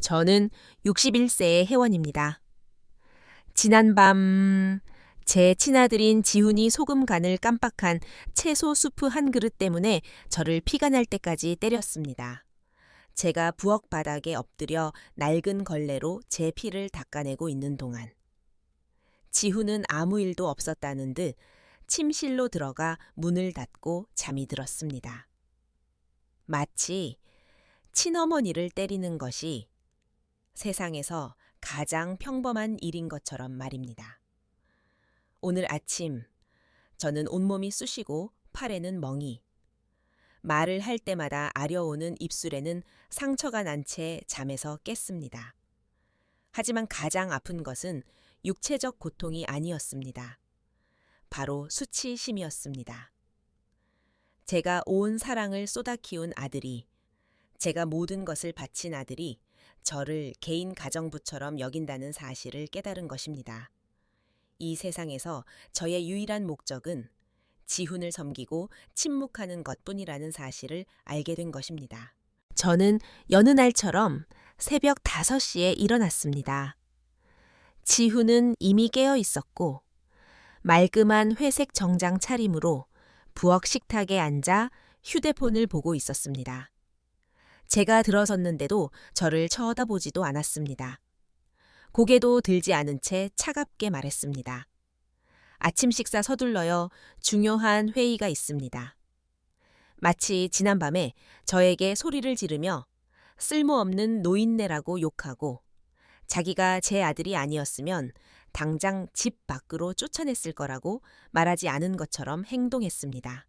저는 61세의 회원입니다. 지난밤 제 친아들인 지훈이 소금 간을 깜빡한 채소 수프 한 그릇 때문에 저를 피가 날 때까지 때렸습니다. 제가 부엌 바닥에 엎드려 낡은 걸레로 제 피를 닦아내고 있는 동안 지훈은 아무 일도 없었다는 듯 침실로 들어가 문을 닫고 잠이 들었습니다. 마치 친어머니를 때리는 것이 세상에서 가장 평범한 일인 것처럼 말입니다. 오늘 아침 저는 온몸이 쑤시고 팔에는 멍이, 말을 할 때마다 아려오는 입술에는 상처가 난 채 잠에서 깼습니다. 하지만 가장 아픈 것은 육체적 고통이 아니었습니다. 바로 수치심이었습니다. 제가 온 사랑을 쏟아 키운 아들이, 제가 모든 것을 바친 아들이 저를 개인 가정부처럼 여긴다는 사실을 깨달은 것입니다. 이 세상에서 저의 유일한 목적은 지훈을 섬기고 침묵하는 것뿐이라는 사실을 알게 된 것입니다. 저는 여느 날처럼 새벽 5시에 일어났습니다. 지훈은 이미 깨어 있었고 말끔한 회색 정장 차림으로 부엌 식탁에 앉아 휴대폰을 보고 있었습니다. 제가 들어섰는데도 저를 쳐다보지도 않았습니다. 고개도 들지 않은 채 차갑게 말했습니다. 아침 식사 서둘러요. 중요한 회의가 있습니다. 마치 지난밤에 저에게 소리를 지르며 쓸모없는 노인네라고 욕하고 자기가 제 아들이 아니었으면 당장 집 밖으로 쫓아냈을 거라고 말하지 않은 것처럼 행동했습니다.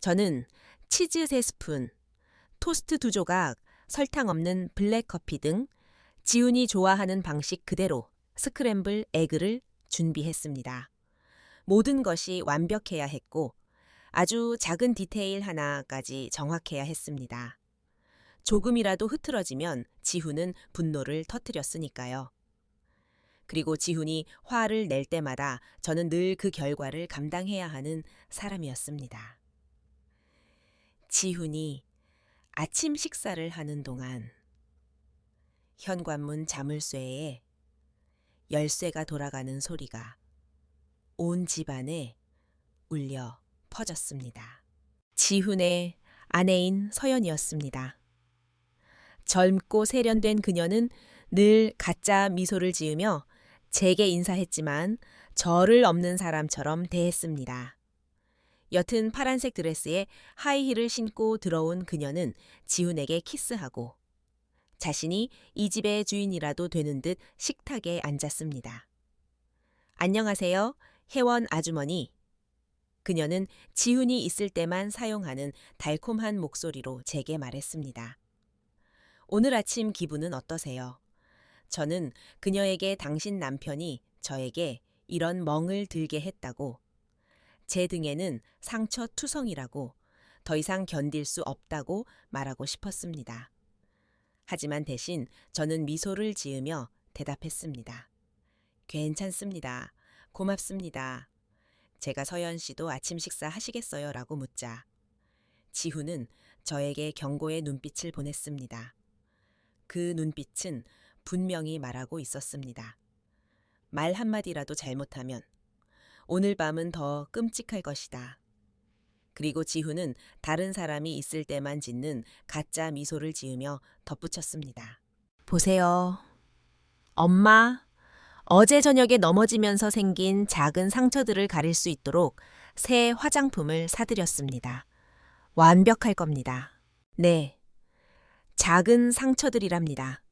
저는 치즈 3스푼, 토스트 2조각, 설탕 없는 블랙커피 등 지훈이 좋아하는 방식 그대로 스크램블 에그를 준비했습니다. 모든 것이 완벽해야 했고 아주 작은 디테일 하나까지 정확해야 했습니다. 조금이라도 흐트러지면 지훈은 분노를 터뜨렸으니까요. 그리고 지훈이 화를 낼 때마다 저는 늘 그 결과를 감당해야 하는 사람이었습니다. 지훈이 아침 식사를 하는 동안 현관문 자물쇠에 열쇠가 돌아가는 소리가 온 집안에 울려 퍼졌습니다. 지훈의 아내인 서연이었습니다. 젊고 세련된 그녀는 늘 가짜 미소를 지으며 제게 인사했지만 저를 없는 사람처럼 대했습니다. 옅은 파란색 드레스에 하이힐을 신고 들어온 그녀는 지훈에게 키스하고 자신이 이 집의 주인이라도 되는 듯 식탁에 앉았습니다. 안녕하세요, 혜원 아주머니. 그녀는 지훈이 있을 때만 사용하는 달콤한 목소리로 제게 말했습니다. 오늘 아침 기분은 어떠세요? 저는 그녀에게 당신 남편이 저에게 이런 멍을 들게 했다고, 제 등에는 상처 투성이라고, 더 이상 견딜 수 없다고 말하고 싶었습니다. 하지만 대신 저는 미소를 지으며 대답했습니다. 괜찮습니다. 고맙습니다. 제가 서연 씨도 아침 식사 하시겠어요? 라고 묻자 지훈은 저에게 경고의 눈빛을 보냈습니다. 그 눈빛은 분명히 말하고 있었습니다. 말 한마디라도 잘못하면 오늘 밤은 더 끔찍할 것이다. 그리고 지훈은 다른 사람이 있을 때만 짓는 가짜 미소를 지으며 덧붙였습니다. 보세요. 엄마, 어제 저녁에 넘어지면서 생긴 작은 상처들을 가릴 수 있도록 새 화장품을 사드렸습니다. 완벽할 겁니다. 네, 작은 상처들이랍니다.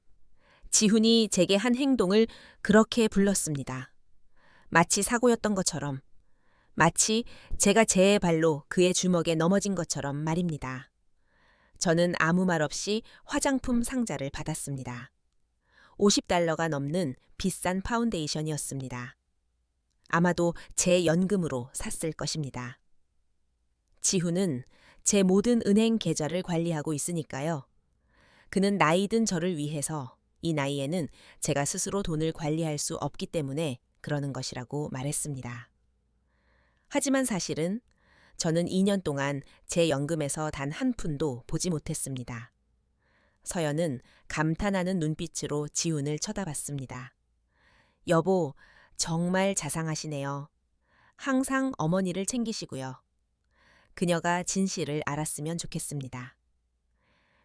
지훈이 제게 한 행동을 그렇게 불렀습니다. 마치 사고였던 것처럼, 마치 제가 제 발로 그의 주먹에 넘어진 것처럼 말입니다. 저는 아무 말 없이 화장품 상자를 받았습니다. $50가 넘는 비싼 파운데이션이었습니다. 아마도 제 연금으로 샀을 것입니다. 지훈은 제 모든 은행 계좌를 관리하고 있으니까요. 그는 나이 든 저를 위해서 이 나이에는 제가 스스로 돈을 관리할 수 없기 때문에 그러는 것이라고 말했습니다. 하지만 사실은 저는 2년 동안 제 연금에서 단 한 푼도 보지 못했습니다. 서연은 감탄하는 눈빛으로 지훈을 쳐다봤습니다. 여보, 정말 자상하시네요. 항상 어머니를 챙기시고요. 그녀가 진실을 알았으면 좋겠습니다.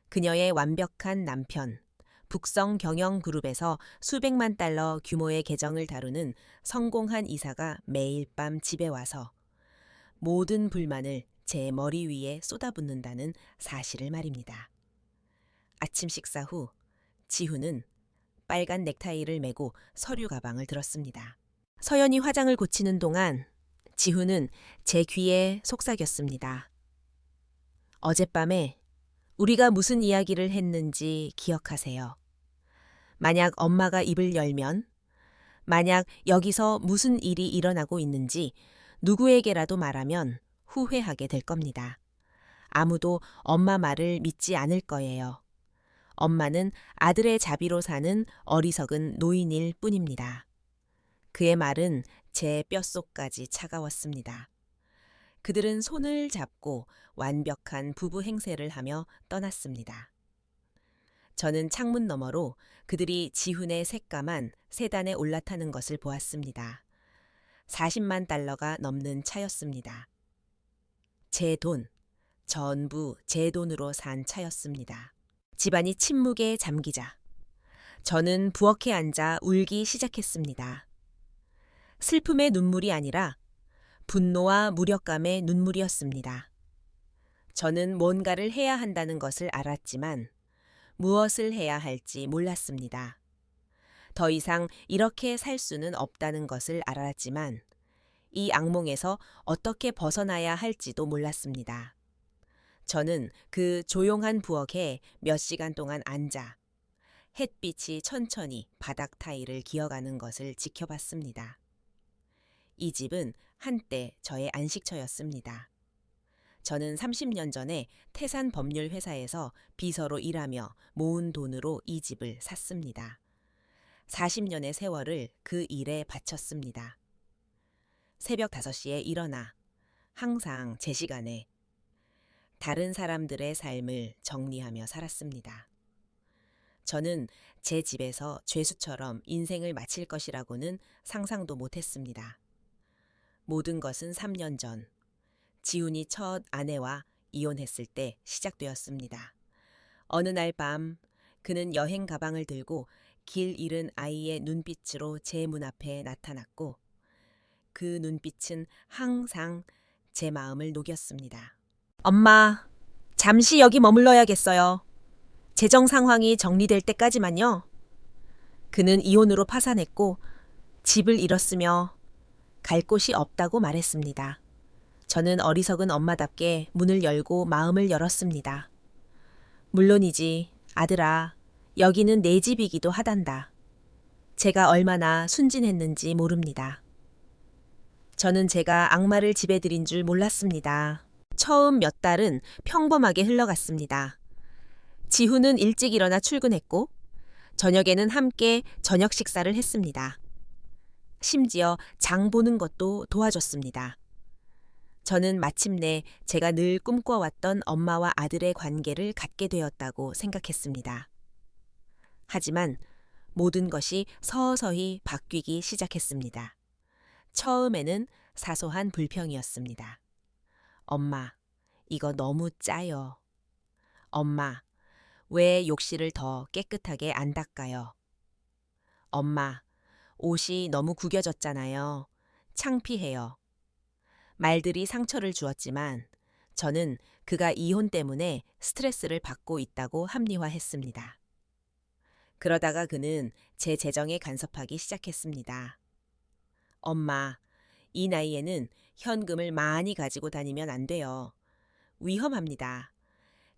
그녀의 완벽한 남편, 북성 경영그룹에서 수백만 달러 규모의 계정을 다루는 성공한 이사가 매일 밤 집에 와서 모든 불만을 제 머리 위에 쏟아붓는다는 사실을 말입니다. 아침 식사 후 지훈은 빨간 넥타이를 메고 서류 가방을 들었습니다. 서연이 화장을 고치는 동안 지훈은 제 귀에 속삭였습니다. 어젯밤에 우리가 무슨 이야기를 했는지 기억하세요. 만약 엄마가 입을 열면, 만약 여기서 무슨 일이 일어나고 있는지 누구에게라도 말하면 후회하게 될 겁니다. 아무도 엄마 말을 믿지 않을 거예요. 엄마는 아들의 자비로 사는 어리석은 노인일 뿐입니다. 그의 말은 제 뼛속까지 차가웠습니다. 그들은 손을 잡고 완벽한 부부 행세를 하며 떠났습니다. 저는 창문 너머로 그들이 지훈의 새까만 세단에 올라타는 것을 보았습니다. 40만 달러가 넘는 차였습니다. 제 돈, 전부 제 돈으로 산 차였습니다. 집안이 침묵에 잠기자 저는 부엌에 앉아 울기 시작했습니다. 슬픔의 눈물이 아니라 분노와 무력감의 눈물이었습니다. 저는 뭔가를 해야 한다는 것을 알았지만 무엇을 해야 할지 몰랐습니다. 더 이상 이렇게 살 수는 없다는 것을 알았지만 이 악몽에서 어떻게 벗어나야 할지도 몰랐습니다. 저는 그 조용한 부엌에 몇 시간 동안 앉아 햇빛이 천천히 바닥 타일을 기어가는 것을 지켜봤습니다. 이 집은 한때 저의 안식처였습니다. 저는 30년 전에 태산 법률 회사에서 비서로 일하며 모은 돈으로 이 집을 샀습니다. 40년의 세월을 그 일에 바쳤습니다. 새벽 5시에 일어나 항상 제 시간에 다른 사람들의 삶을 정리하며 살았습니다. 저는 제 집에서 죄수처럼 인생을 마칠 것이라고는 상상도 못했습니다. 모든 것은 3년 전 지훈이 첫 아내와 이혼했을 때 시작되었습니다. 어느 날 밤 그는 여행 가방을 들고 길 잃은 아이의 눈빛으로 제 문 앞에 나타났고 그 눈빛은 항상 제 마음을 녹였습니다. 엄마, 잠시 여기 머물러야겠어요. 재정 상황이 정리될 때까지만요. 그는 이혼으로 파산했고 집을 잃었으며 갈 곳이 없다고 말했습니다. 저는 어리석은 엄마답게 문을 열고 마음을 열었습니다. 물론이지, 아들아. 여기는 내 집이기도 하단다. 제가 얼마나 순진했는지 모릅니다. 저는 제가 악마를 집에 들인 줄 몰랐습니다. 처음 몇 달은 평범하게 흘러갔습니다. 지훈은 일찍 일어나 출근했고 저녁에는 함께 저녁 식사를 했습니다. 심지어 장 보는 것도 도와줬습니다. 저는 마침내 제가 늘 꿈꿔왔던 엄마와 아들의 관계를 갖게 되었다고 생각했습니다. 하지만 모든 것이 서서히 바뀌기 시작했습니다. 처음에는 사소한 불평이었습니다. 엄마, 이거 너무 짜요. 엄마, 왜 욕실을 더 깨끗하게 안 닦아요? 엄마, 옷이 너무 구겨졌잖아요. 창피해요. 말들이 상처를 주었지만 저는 그가 이혼 때문에 스트레스를 받고 있다고 합리화했습니다. 그러다가 그는 제 재정에 간섭하기 시작했습니다. 엄마, 이 나이에는 현금을 많이 가지고 다니면 안 돼요. 위험합니다.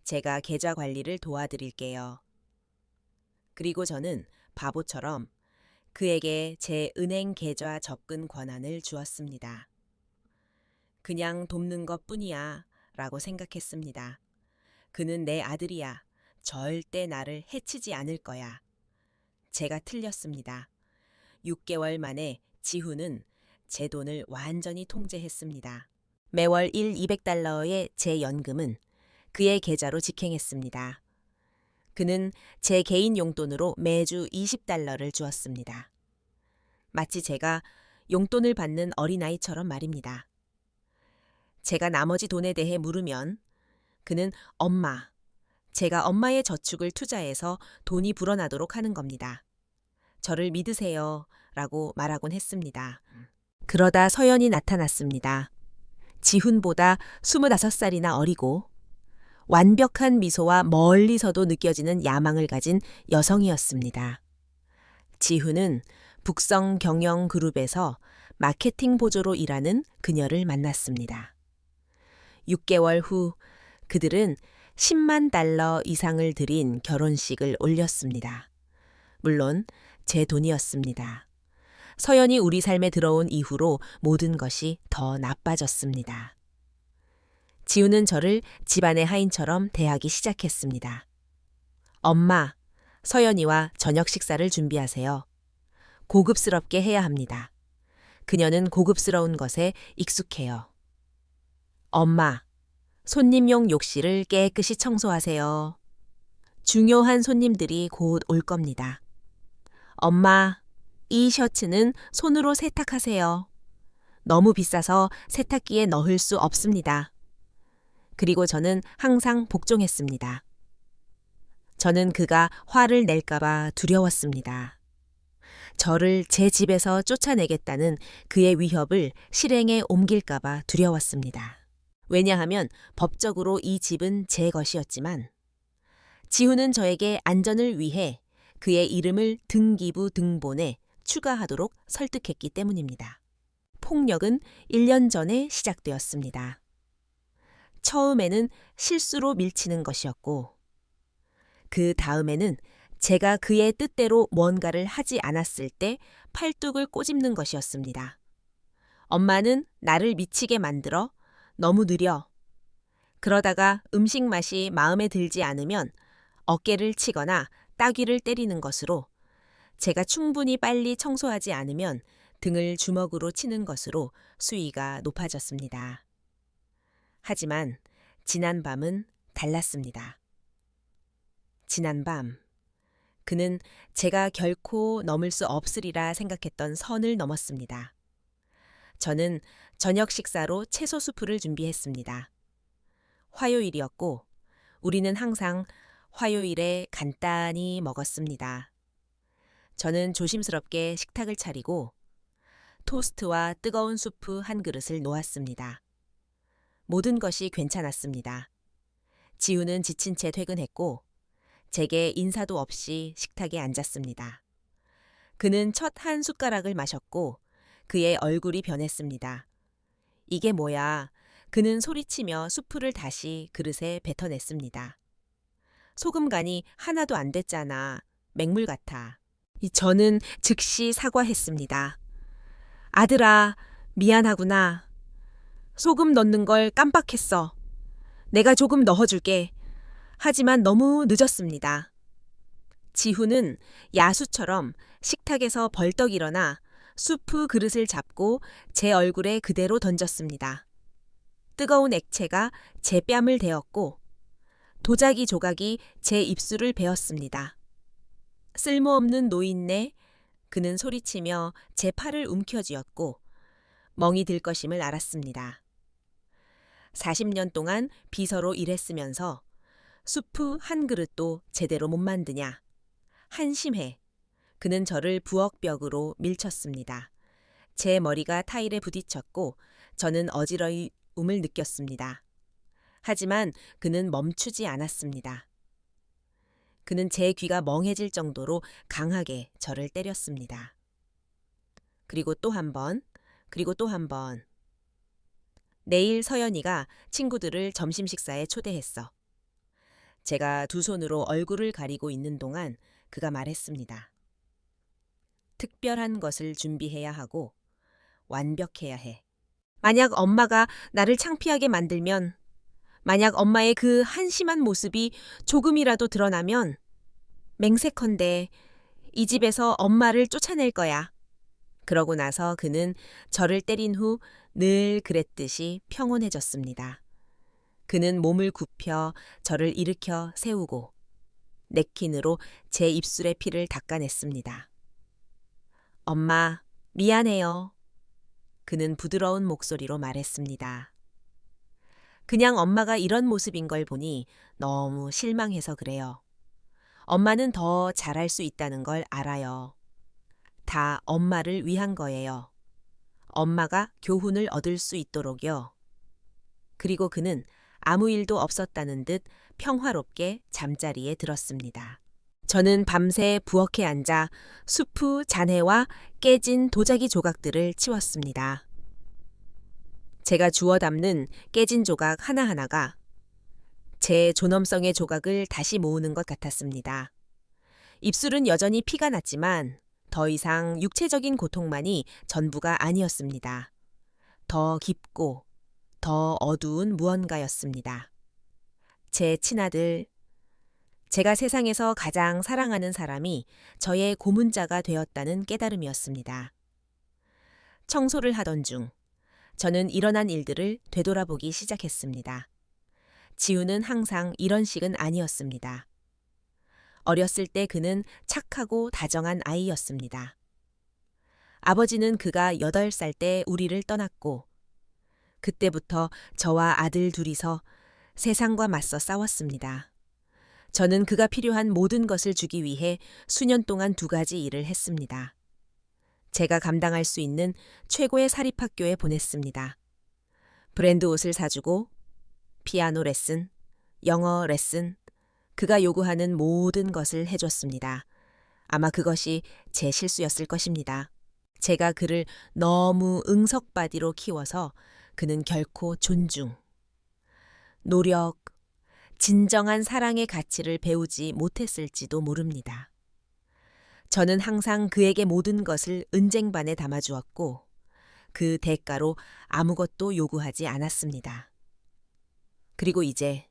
제가 계좌 관리를 도와드릴게요. 그리고 저는 바보처럼 그에게 제 은행 계좌 접근 권한을 주었습니다. 그냥 돕는 것뿐이야 라고 생각했습니다. 그는 내 아들이야. 절대 나를 해치지 않을 거야. 제가 틀렸습니다. 6개월 만에 지훈은 제 돈을 완전히 통제했습니다. 매월 200달러의 제 연금은 그의 계좌로 직행했습니다. 그는 제 개인 용돈으로 매주 20달러를 주었습니다. 마치 제가 용돈을 받는 어린아이처럼 말입니다. 제가 나머지 돈에 대해 물으면 그는 엄마, 제가 엄마의 저축을 투자해서 돈이 불어나도록 하는 겁니다. 저를 믿으세요 라고 말하곤 했습니다. 그러다 서연이 나타났습니다. 지훈보다 25살이나 어리고 완벽한 미소와 멀리서도 느껴지는 야망을 가진 여성이었습니다. 지훈은 북성 경영그룹에서 마케팅 보조로 일하는 그녀를 만났습니다. 6개월 후 그들은 10만 달러 이상을 들인 결혼식을 올렸습니다. 물론 제 돈이었습니다. 서연이 우리 삶에 들어온 이후로 모든 것이 더 나빠졌습니다. 지우는 저를 집안의 하인처럼 대하기 시작했습니다. 엄마, 서연이와 저녁 식사를 준비하세요. 고급스럽게 해야 합니다. 그녀는 고급스러운 것에 익숙해요. 엄마, 손님용 욕실을 깨끗이 청소하세요. 중요한 손님들이 곧 올 겁니다. 엄마, 이 셔츠는 손으로 세탁하세요. 너무 비싸서 세탁기에 넣을 수 없습니다. 그리고 저는 항상 복종했습니다. 저는 그가 화를 낼까봐 두려웠습니다. 저를 제 집에서 쫓아내겠다는 그의 위협을 실행에 옮길까봐 두려웠습니다. 왜냐하면 법적으로 이 집은 제 것이었지만 지훈은 저에게 안전을 위해 그의 이름을 등기부 등본에 추가하도록 설득했기 때문입니다. 폭력은 1년 전에 시작되었습니다. 처음에는 실수로 밀치는 것이었고 그 다음에는 제가 그의 뜻대로 뭔가를 하지 않았을 때 팔뚝을 꼬집는 것이었습니다. 엄마는 나를 미치게 만들어 너무 느려. 그러다가 음식 맛이 마음에 들지 않으면 어깨를 치거나 따귀를 때리는 것으로 제가 충분히 빨리 청소하지 않으면 등을 주먹으로 치는 것으로 수위가 높아졌습니다. 하지만 지난 밤은 달랐습니다. 지난 밤 그는 제가 결코 넘을 수 없으리라 생각했던 선을 넘었습니다. 저는 저녁 식사로 채소 수프를 준비했습니다. 화요일이었고 우리는 항상 화요일에 간단히 먹었습니다. 저는 조심스럽게 식탁을 차리고 토스트와 뜨거운 수프 한 그릇을 놓았습니다. 모든 것이 괜찮았습니다. 지우는 지친 채 퇴근했고 제게 인사도 없이 식탁에 앉았습니다. 그는 첫 한 숟가락을 마셨고 그의 얼굴이 변했습니다. 이게 뭐야? 그는 소리치며 수프를 다시 그릇에 뱉어냈습니다. 소금 간이 하나도 안 됐잖아. 맹물 같아. 저는 즉시 사과했습니다. 아들아, 미안하구나. 소금 넣는 걸 깜빡했어. 내가 조금 넣어줄게. 하지만 너무 늦었습니다. 지훈은 야수처럼 식탁에서 벌떡 일어나 수프 그릇을 잡고 제 얼굴에 그대로 던졌습니다. 뜨거운 액체가 제 뺨을 데웠고 도자기 조각이 제 입술을 베었습니다. 쓸모없는 노인네, 그는 소리치며 제 팔을 움켜쥐었고 멍이 들 것임을 알았습니다. 40년 동안 비서로 일했으면서 수프 한 그릇도 제대로 못 만드냐. 한심해. 그는 저를 부엌벽으로 밀쳤습니다. 제 머리가 타일에 부딪혔고 저는 어지러움을 느꼈습니다. 하지만 그는 멈추지 않았습니다. 그는 제 귀가 멍해질 정도로 강하게 저를 때렸습니다. 그리고 또 한 번, 그리고 또 한 번. 내일 서연이가 친구들을 점심 식사에 초대했어. 제가 두 손으로 얼굴을 가리고 있는 동안 그가 말했습니다. 특별한 것을 준비해야 하고 완벽해야 해. 만약 엄마가 나를 창피하게 만들면, 만약 엄마의 그 한심한 모습이 조금이라도 드러나면 맹세컨대 이 집에서 엄마를 쫓아낼 거야. 그러고 나서 그는 저를 때린 후 늘 그랬듯이 평온해졌습니다. 그는 몸을 굽혀 저를 일으켜 세우고 냅킨으로 제 입술의 피를 닦아냈습니다. 엄마, 미안해요. 그는 부드러운 목소리로 말했습니다. 그냥 엄마가 이런 모습인 걸 보니 너무 실망해서 그래요. 엄마는 더 잘할 수 있다는 걸 알아요. 다 엄마를 위한 거예요. 엄마가 교훈을 얻을 수 있도록요. 그리고 그는 아무 일도 없었다는 듯 평화롭게 잠자리에 들었습니다. 저는 밤새 부엌에 앉아 수프 잔해와 깨진 도자기 조각들을 치웠습니다. 제가 주워 담는 깨진 조각 하나하나가 제 존엄성의 조각을 다시 모으는 것 같았습니다. 입술은 여전히 피가 났지만 더 이상 육체적인 고통만이 전부가 아니었습니다. 더 깊고 더 어두운 무언가였습니다. 제 친아들, 제가 세상에서 가장 사랑하는 사람이 저의 고문자가 되었다는 깨달음이었습니다. 청소를 하던 중 저는 일어난 일들을 되돌아보기 시작했습니다. 지우는 항상 이런 식은 아니었습니다. 어렸을 때 그는 착하고 다정한 아이였습니다. 아버지는 그가 8살 때 우리를 떠났고 그때부터 저와 아들 둘이서 세상과 맞서 싸웠습니다. 저는 그가 필요한 모든 것을 주기 위해 수년 동안 2가지 일을 했습니다. 제가 감당할 수 있는 최고의 사립학교에 보냈습니다. 브랜드 옷을 사주고 피아노 레슨, 영어 레슨, 그가 요구하는 모든 것을 해줬습니다. 아마 그것이 제 실수였을 것입니다. 제가 그를 너무 응석바디로 키워서 그는 결코 존중, 노력, 진정한 사랑의 가치를 배우지 못했을지도 모릅니다. 저는 항상 그에게 모든 것을 은쟁반에 담아주었고 그 대가로 아무것도 요구하지 않았습니다. 그리고 이제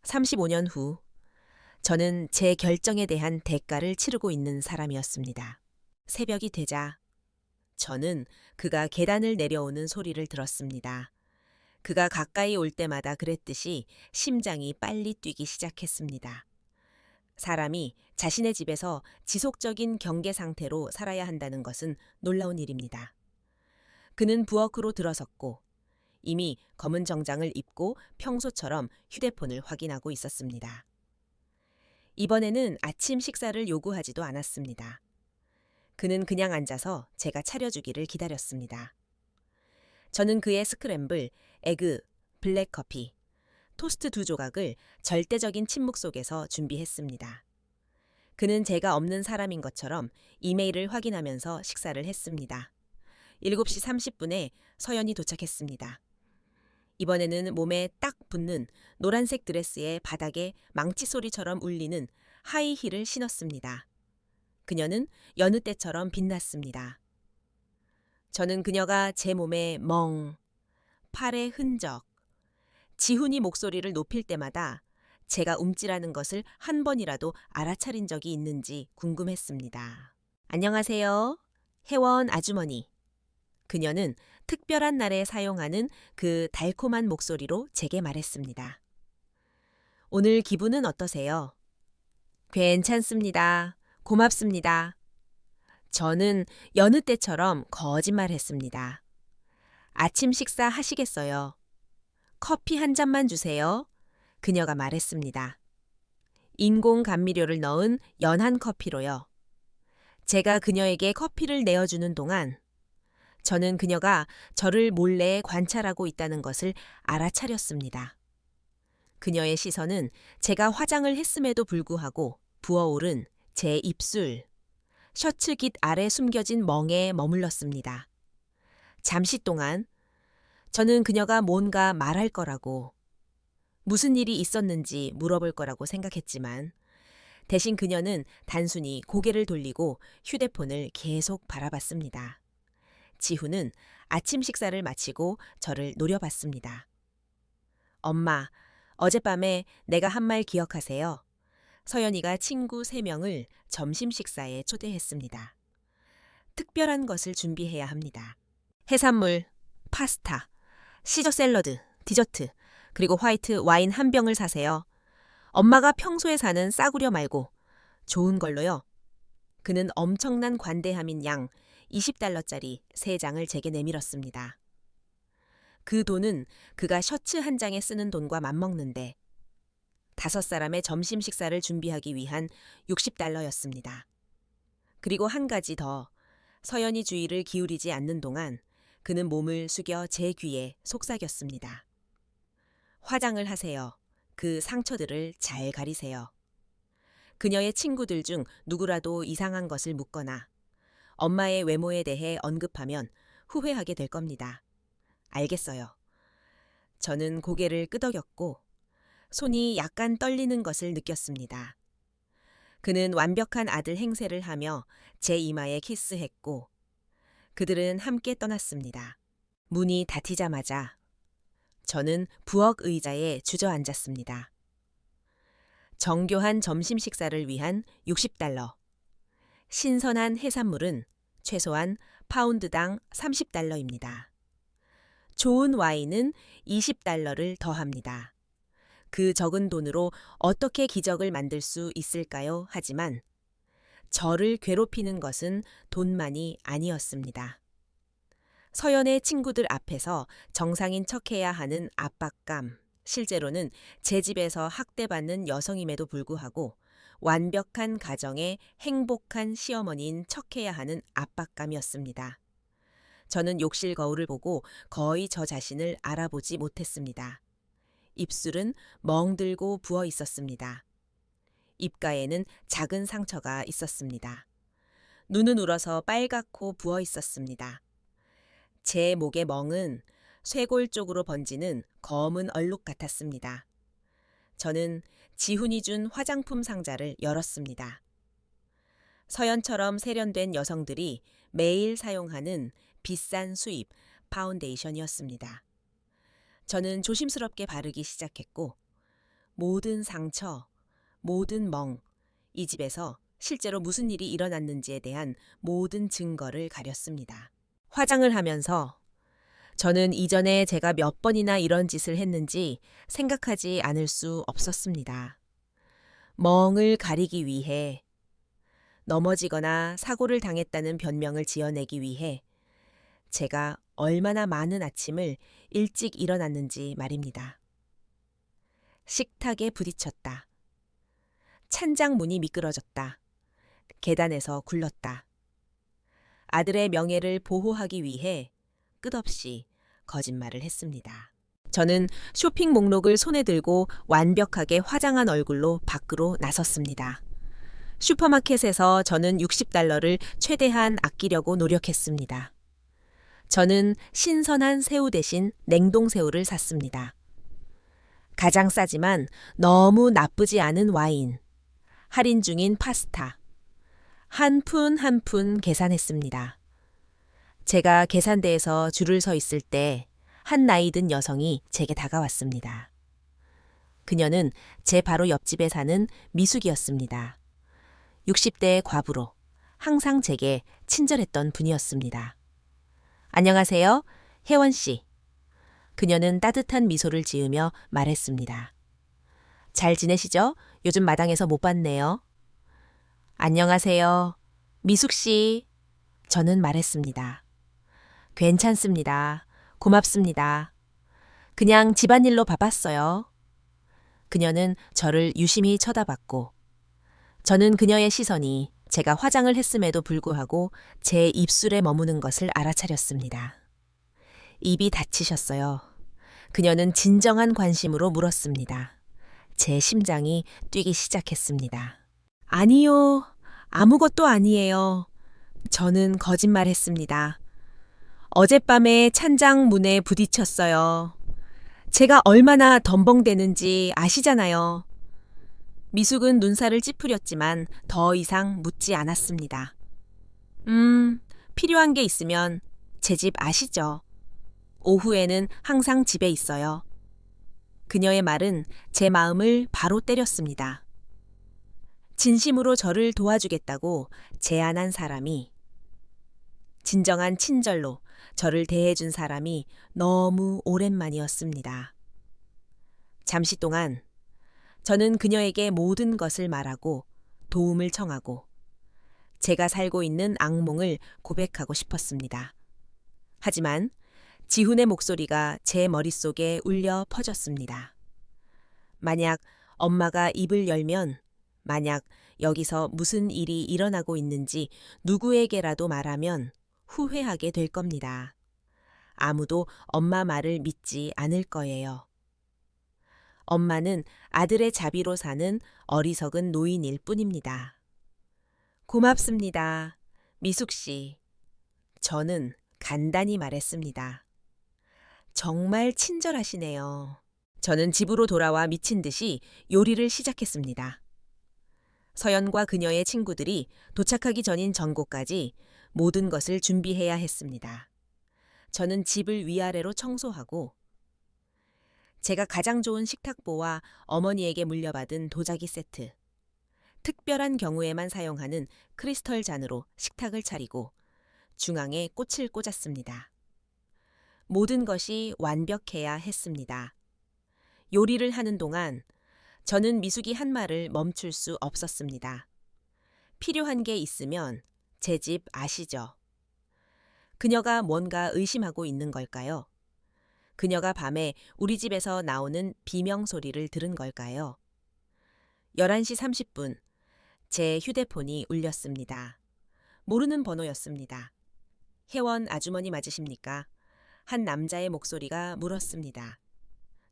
35년 후 저는 제 결정에 대한 대가를 치르고 있는 사람이었습니다. 새벽이 되자 저는 그가 계단을 내려오는 소리를 들었습니다. 그가 가까이 올 때마다 그랬듯이 심장이 빨리 뛰기 시작했습니다. 사람이 자신의 집에서 지속적인 경계 상태로 살아야 한다는 것은 놀라운 일입니다. 그는 부엌으로 들어섰고 이미 검은 정장을 입고 평소처럼 휴대폰을 확인하고 있었습니다. 이번에는 아침 식사를 요구하지도 않았습니다. 그는 그냥 앉아서 제가 차려주기를 기다렸습니다. 저는 그의 스크램블, 에그, 블랙커피, 토스트 2조각을 절대적인 침묵 속에서 준비했습니다. 그는 제가 없는 사람인 것처럼 이메일을 확인하면서 식사를 했습니다. 7시 30분에 서연이 도착했습니다. 이번에는 몸에 딱 붙는 노란색 드레스에 바닥에 망치 소리처럼 울리는 하이힐을 신었습니다. 그녀는 여느 때처럼 빛났습니다. 저는 그녀가 제 몸에 팔의 흔적, 지훈이 목소리를 높일 때마다 제가 움찔하는 것을 한 번이라도 알아차린 적이 있는지 궁금했습니다. 안녕하세요. 혜원 아주머니. 그녀는 특별한 날에 사용하는 그 달콤한 목소리로 제게 말했습니다. 오늘 기분은 어떠세요? 괜찮습니다. 고맙습니다. 저는 여느 때처럼 거짓말했습니다. 아침 식사 하시겠어요? 커피 한 잔만 주세요. 그녀가 말했습니다. 인공 감미료를 넣은 연한 커피로요. 제가 그녀에게 커피를 내어주는 동안 저는 그녀가 저를 몰래 관찰하고 있다는 것을 알아차렸습니다. 그녀의 시선은 제가 화장을 했음에도 불구하고 부어오른 제 입술, 셔츠 깃 아래 숨겨진 멍에 머물렀습니다. 잠시 동안 저는 그녀가 뭔가 말할 거라고, 무슨 일이 있었는지 물어볼 거라고 생각했지만 대신 그녀는 단순히 고개를 돌리고 휴대폰을 계속 바라봤습니다. 지훈은 아침 식사를 마치고 저를 노려봤습니다. 엄마, 어젯밤에 내가 한 말 기억하세요? 서연이가 친구 3명을 점심 식사에 초대했습니다. 특별한 것을 준비해야 합니다. 해산물, 파스타, 시저 샐러드, 디저트, 그리고 화이트 와인 1병을 사세요. 엄마가 평소에 사는 싸구려 말고 좋은 걸로요. 그는 엄청난 관대함인 양 20달러짜리 3장을 제게 내밀었습니다. 그 돈은 그가 셔츠 한 장에 쓰는 돈과 맞먹는데 5사람의 점심 식사를 준비하기 위한 60달러였습니다. 그리고 한 가지 더, 서연이 주의를 기울이지 않는 동안 그는 몸을 숙여 제 귀에 속삭였습니다. 화장을 하세요. 그 상처들을 잘 가리세요. 그녀의 친구들 중 누구라도 이상한 것을 묻거나 엄마의 외모에 대해 언급하면 후회하게 될 겁니다. 알겠어요. 저는 고개를 끄덕였고 손이 약간 떨리는 것을 느꼈습니다. 그는 완벽한 아들 행세를 하며 제 이마에 키스했고 그들은 함께 떠났습니다. 문이 닫히자마자 저는 부엌 의자에 주저앉았습니다. 정교한 점심 식사를 위한 60달러. 신선한 해산물은 최소한 파운드당 30달러입니다. 좋은 와인은 20달러를 더합니다. 그 적은 돈으로 어떻게 기적을 만들 수 있을까요? 하지만 저를 괴롭히는 것은 돈만이 아니었습니다. 서연의 친구들 앞에서 정상인 척해야 하는 압박감, 실제로는 제 집에서 학대받는 여성임에도 불구하고 완벽한 가정의 행복한 시어머니인 척해야 하는 압박감이었습니다. 저는 욕실 거울을 보고 거의 저 자신을 알아보지 못했습니다. 입술은 멍들고 부어 있었습니다. 입가에는 작은 상처가 있었습니다. 눈은 울어서 빨갛고 부어 있었습니다. 제 목의 멍은 쇄골 쪽으로 번지는 검은 얼룩 같았습니다. 저는 지훈이 준 화장품 상자를 열었습니다. 서연처럼 세련된 여성들이 매일 사용하는 비싼 수입 파운데이션이었습니다. 저는 조심스럽게 바르기 시작했고 모든 상처, 모든 멍, 이 집에서 실제로 무슨 일이 일어났는지에 대한 모든 증거를 가렸습니다. 화장을 하면서 저는 이전에 제가 몇 번이나 이런 짓을 했는지 생각하지 않을 수 없었습니다. 멍을 가리기 위해, 넘어지거나 사고를 당했다는 변명을 지어내기 위해 제가 얼마나 많은 아침을 일찍 일어났는지 말입니다. 식탁에 부딪혔다. 찬장 문이 미끄러졌다. 계단에서 굴렀다. 아들의 명예를 보호하기 위해 끝없이 거짓말을 했습니다. 저는 쇼핑 목록을 손에 들고 완벽하게 화장한 얼굴로 밖으로 나섰습니다. 슈퍼마켓에서 저는 60달러를 최대한 아끼려고 노력했습니다. 저는 신선한 새우 대신 냉동새우를 샀습니다. 가장 싸지만 너무 나쁘지 않은 와인, 할인 중인 파스타, 한 푼 한 푼 계산했습니다. 제가 계산대에서 줄을 서 있을 때 한 나이 든 여성이 제게 다가왔습니다. 그녀는 제 바로 옆집에 사는 미숙이었습니다. 60대 과부로 항상 제게 친절했던 분이었습니다. 안녕하세요, 혜원 씨. 그녀는 따뜻한 미소를 지으며 말했습니다. 잘 지내시죠? 요즘 마당에서 못 봤네요. 안녕하세요, 미숙 씨. 저는 말했습니다. 괜찮습니다. 고맙습니다. 그냥 집안일로 바빴어요. 그녀는 저를 유심히 쳐다봤고 저는 그녀의 시선이 제가 화장을 했음에도 불구하고 제 입술에 머무는 것을 알아차렸습니다. 입이 닫히셨어요. 그녀는 진정한 관심으로 물었습니다. 제 심장이 뛰기 시작했습니다. 아니요, 아무것도 아니에요. 저는 거짓말했습니다. 어젯밤에 찬장 문에 부딪혔어요. 제가 얼마나 덤벙대는지 아시잖아요. 미숙은 눈살을 찌푸렸지만 더 이상 묻지 않았습니다. 필요한 게 있으면 제 집 아시죠? 오후에는 항상 집에 있어요. 그녀의 말은 제 마음을 바로 때렸습니다. 진심으로 저를 도와주겠다고 제안한 사람이, 진정한 친절로 저를 대해준 사람이 너무 오랜만이었습니다. 잠시 동안 저는 그녀에게 모든 것을 말하고 도움을 청하고 제가 살고 있는 악몽을 고백하고 싶었습니다. 하지만 지훈의 목소리가 제 머릿속에 울려 퍼졌습니다. 만약 엄마가 입을 열면, 만약 여기서 무슨 일이 일어나고 있는지 누구에게라도 말하면 후회하게 될 겁니다. 아무도 엄마 말을 믿지 않을 거예요. 엄마는 아들의 자비로 사는 어리석은 노인일 뿐입니다. 고맙습니다. 미숙 씨. 저는 간단히 말했습니다. 정말 친절하시네요. 저는 집으로 돌아와 미친 듯이 요리를 시작했습니다. 서연과 그녀의 친구들이 도착하기 전인 전곡까지 모든 것을 준비해야 했습니다. 저는 집을 위아래로 청소하고 제가 가장 좋은 식탁보와 어머니에게 물려받은 도자기 세트, 특별한 경우에만 사용하는 크리스털 잔으로 식탁을 차리고 중앙에 꽃을 꽂았습니다. 모든 것이 완벽해야 했습니다. 요리를 하는 동안 저는 미숙이 한 말을 멈출 수 없었습니다. 필요한 게 있으면 제 집 아시죠? 그녀가 뭔가 의심하고 있는 걸까요? 그녀가 밤에 우리 집에서 나오는 비명 소리를 들은 걸까요? 11시 30분, 제 휴대폰이 울렸습니다. 모르는 번호였습니다. 혜원 아주머니 맞으십니까? 한 남자의 목소리가 물었습니다.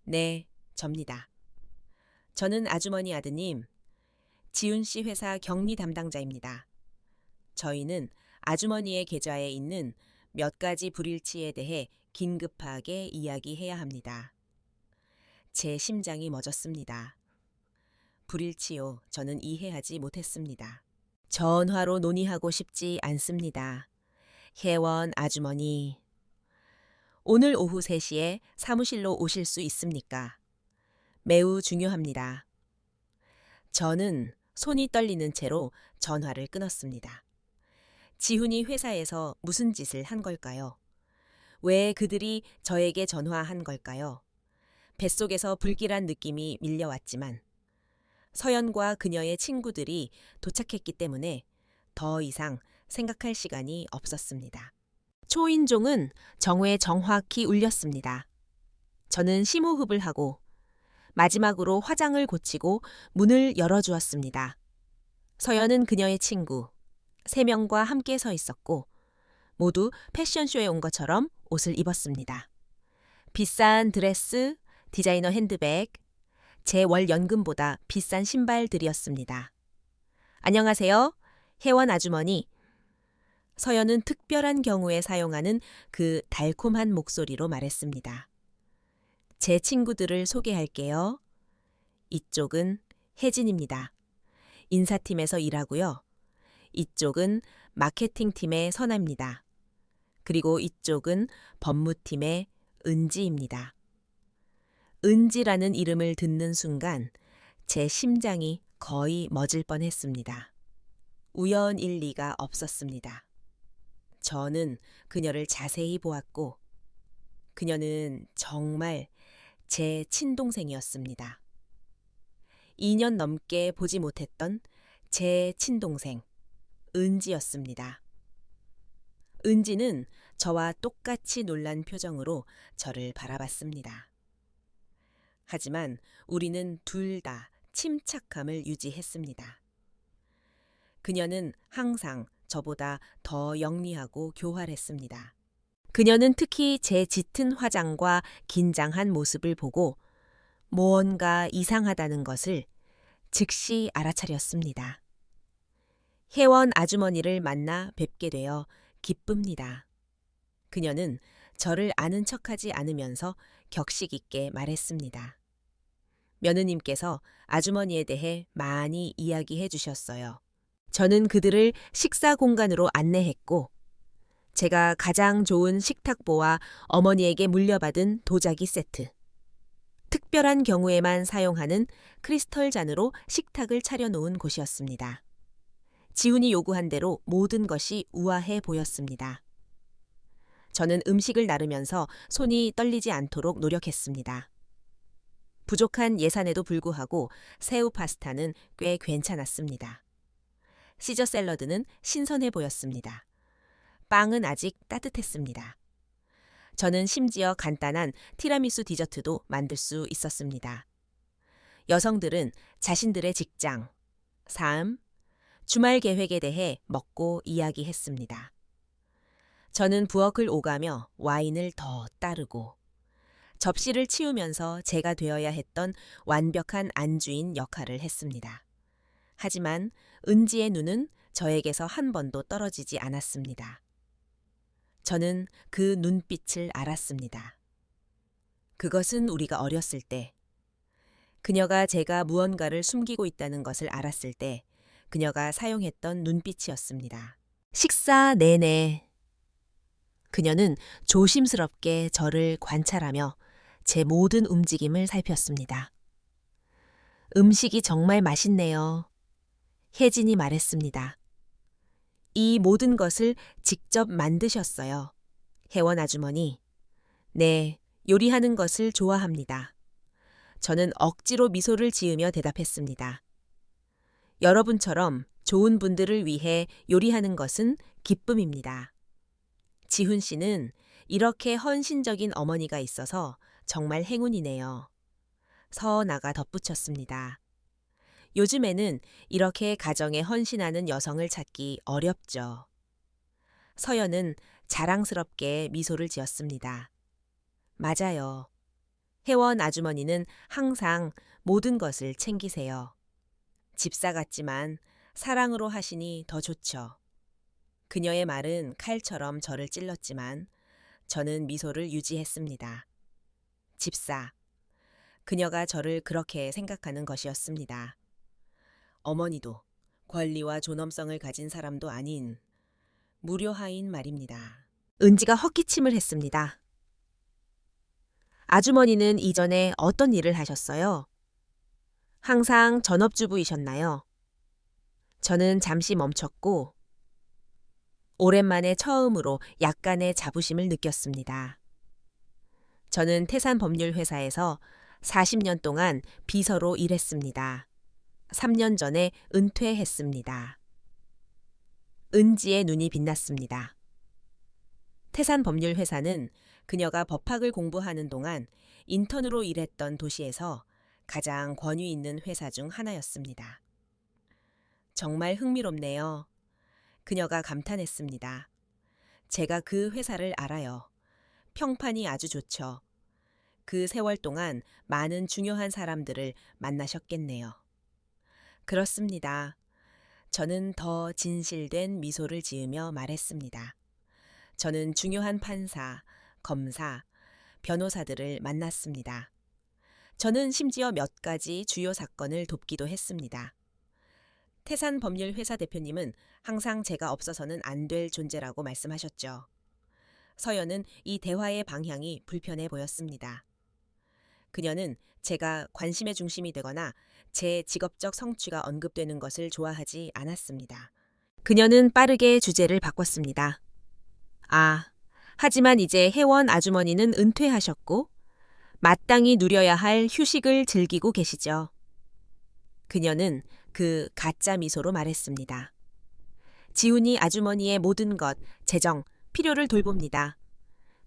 네, 접니다. 저는 아주머니 아드님, 지훈 씨 회사 격리 담당자입니다. 저희는 아주머니의 계좌에 있는 몇 가지 불일치에 대해 긴급하게 이야기해야 합니다. 제 심장이 멎었습니다. 불일치요, 저는 이해하지 못했습니다. 전화로 논의하고 싶지 않습니다. 혜원 아주머니. 오늘 오후 3시에 사무실로 오실 수 있습니까? 매우 중요합니다. 저는 손이 떨리는 채로 전화를 끊었습니다. 지훈이 회사에서 무슨 짓을 한 걸까요? 왜 그들이 저에게 전화한 걸까요? 뱃속에서 불길한 느낌이 밀려왔지만 서연과 그녀의 친구들이 도착했기 때문에 더 이상 생각할 시간이 없었습니다. 초인종은 정오에 정확히 울렸습니다. 저는 심호흡을 하고 마지막으로 화장을 고치고 문을 열어주었습니다. 서연은 그녀의 친구 3명과 함께 서 있었고 모두 패션쇼에 온 것처럼 옷을 입었습니다. 비싼 드레스, 디자이너 핸드백, 제 월 연금보다 비싼 신발들이었습니다. 안녕하세요. 혜원 아주머니. 서연은 특별한 경우에 사용하는 그 달콤한 목소리로 말했습니다. 제 친구들을 소개할게요. 이쪽은 혜진입니다. 인사팀에서 일하고요. 이쪽은 마케팅팀의 선아입니다. 그리고 이쪽은 법무팀의 은지입니다. 은지라는 이름을 듣는 순간 제 심장이 거의 멎을 뻔했습니다. 우연일 리가 없었습니다. 저는 그녀를 자세히 보았고 그녀는 정말 제 친동생이었습니다. 2년 넘게 보지 못했던 제 친동생 은지였습니다. 은지는 저와 똑같이 놀란 표정으로 저를 바라봤습니다. 하지만 우리는 둘 다 침착함을 유지했습니다. 그녀는 항상 저보다 더 영리하고 교활했습니다. 그녀는 특히 제 짙은 화장과 긴장한 모습을 보고 무언가 이상하다는 것을 즉시 알아차렸습니다. 혜원 아주머니를 만나 뵙게 되어 기쁩니다. 그녀는 저를 아는 척하지 않으면서 격식 있게 말했습니다. 며느님께서 아주머니에 대해 많이 이야기해 주셨어요. 저는 그들을 식사 공간으로 안내했고 제가 가장 좋은 식탁보와 어머니에게 물려받은 도자기 세트, 특별한 경우에만 사용하는 크리스털 잔으로 식탁을 차려놓은 곳이었습니다. 지훈이 요구한 대로 모든 것이 우아해 보였습니다. 저는 음식을 나르면서 손이 떨리지 않도록 노력했습니다. 부족한 예산에도 불구하고 새우 파스타는 꽤 괜찮았습니다. 시저 샐러드는 신선해 보였습니다. 빵은 아직 따뜻했습니다. 저는 심지어 간단한 티라미수 디저트도 만들 수 있었습니다. 여성들은 자신들의 직장, 삶, 주말 계획에 대해 먹고 이야기했습니다. 저는 부엌을 오가며 와인을 더 따르고 접시를 치우면서 제가 되어야 했던 완벽한 안주인 역할을 했습니다. 하지만 은지의 눈은 저에게서 한 번도 떨어지지 않았습니다. 저는 그 눈빛을 알았습니다. 그것은 우리가 어렸을 때, 그녀가 제가 무언가를 숨기고 있다는 것을 알았을 때 그녀가 사용했던 눈빛이었습니다. 식사 내내 그녀는 조심스럽게 저를 관찰하며 제 모든 움직임을 살폈습니다. 음식이 정말 맛있네요. 혜진이 말했습니다. 이 모든 것을 직접 만드셨어요. 혜원 아주머니. 네, 요리하는 것을 좋아합니다. 저는 억지로 미소를 지으며 대답했습니다. 여러분처럼 좋은 분들을 위해 요리하는 것은 기쁨입니다. 지훈 씨는 이렇게 헌신적인 어머니가 있어서 정말 행운이네요. 서나가 덧붙였습니다. 요즘에는 이렇게 가정에 헌신하는 여성을 찾기 어렵죠. 서연은 자랑스럽게 미소를 지었습니다. 맞아요. 혜원 아주머니는 항상 모든 것을 챙기세요. 집사 같지만 사랑으로 하시니 더 좋죠. 그녀의 말은 칼처럼 저를 찔렀지만 저는 미소를 유지했습니다. 집사. 그녀가 저를 그렇게 생각하는 것이었습니다. 어머니도 권리와 존엄성을 가진 사람도 아닌 무료하인 말입니다. 은지가 헛기침을 했습니다. 아주머니는 이전에 어떤 일을 하셨어요? 항상 전업주부이셨나요? 저는 잠시 멈췄고 오랜만에 처음으로 약간의 자부심을 느꼈습니다. 저는 태산법률회사에서 40년 동안 비서로 일했습니다. 3년 전에 은퇴했습니다. 은지의 눈이 빛났습니다. 태산법률회사는 그녀가 법학을 공부하는 동안 인턴으로 일했던 도시에서 가장 권위 있는 회사 중 하나였습니다. 정말 흥미롭네요. 그녀가 감탄했습니다. 제가 그 회사를 알아요. 평판이 아주 좋죠. 그 세월 동안 많은 중요한 사람들을 만나셨겠네요. 그렇습니다. 저는 더 진실된 미소를 지으며 말했습니다. 저는 중요한 판사, 검사, 변호사들을 만났습니다. 저는 심지어 몇 가지 주요 사건을 돕기도 했습니다. 태산법률회사 대표님은 항상 제가 없어서는 안 될 존재라고 말씀하셨죠. 서연은 이 대화의 방향이 불편해 보였습니다. 그녀는 제가 관심의 중심이 되거나 제 직업적 성취가 언급되는 것을 좋아하지 않았습니다. 그녀는 빠르게 주제를 바꿨습니다. 아, 하지만 이제 혜원 아주머니는 은퇴하셨고 마땅히 누려야 할 휴식을 즐기고 계시죠. 그녀는 그 가짜 미소로 말했습니다. 지훈이 아주머니의 모든 것, 재정, 필요를 돌봅니다.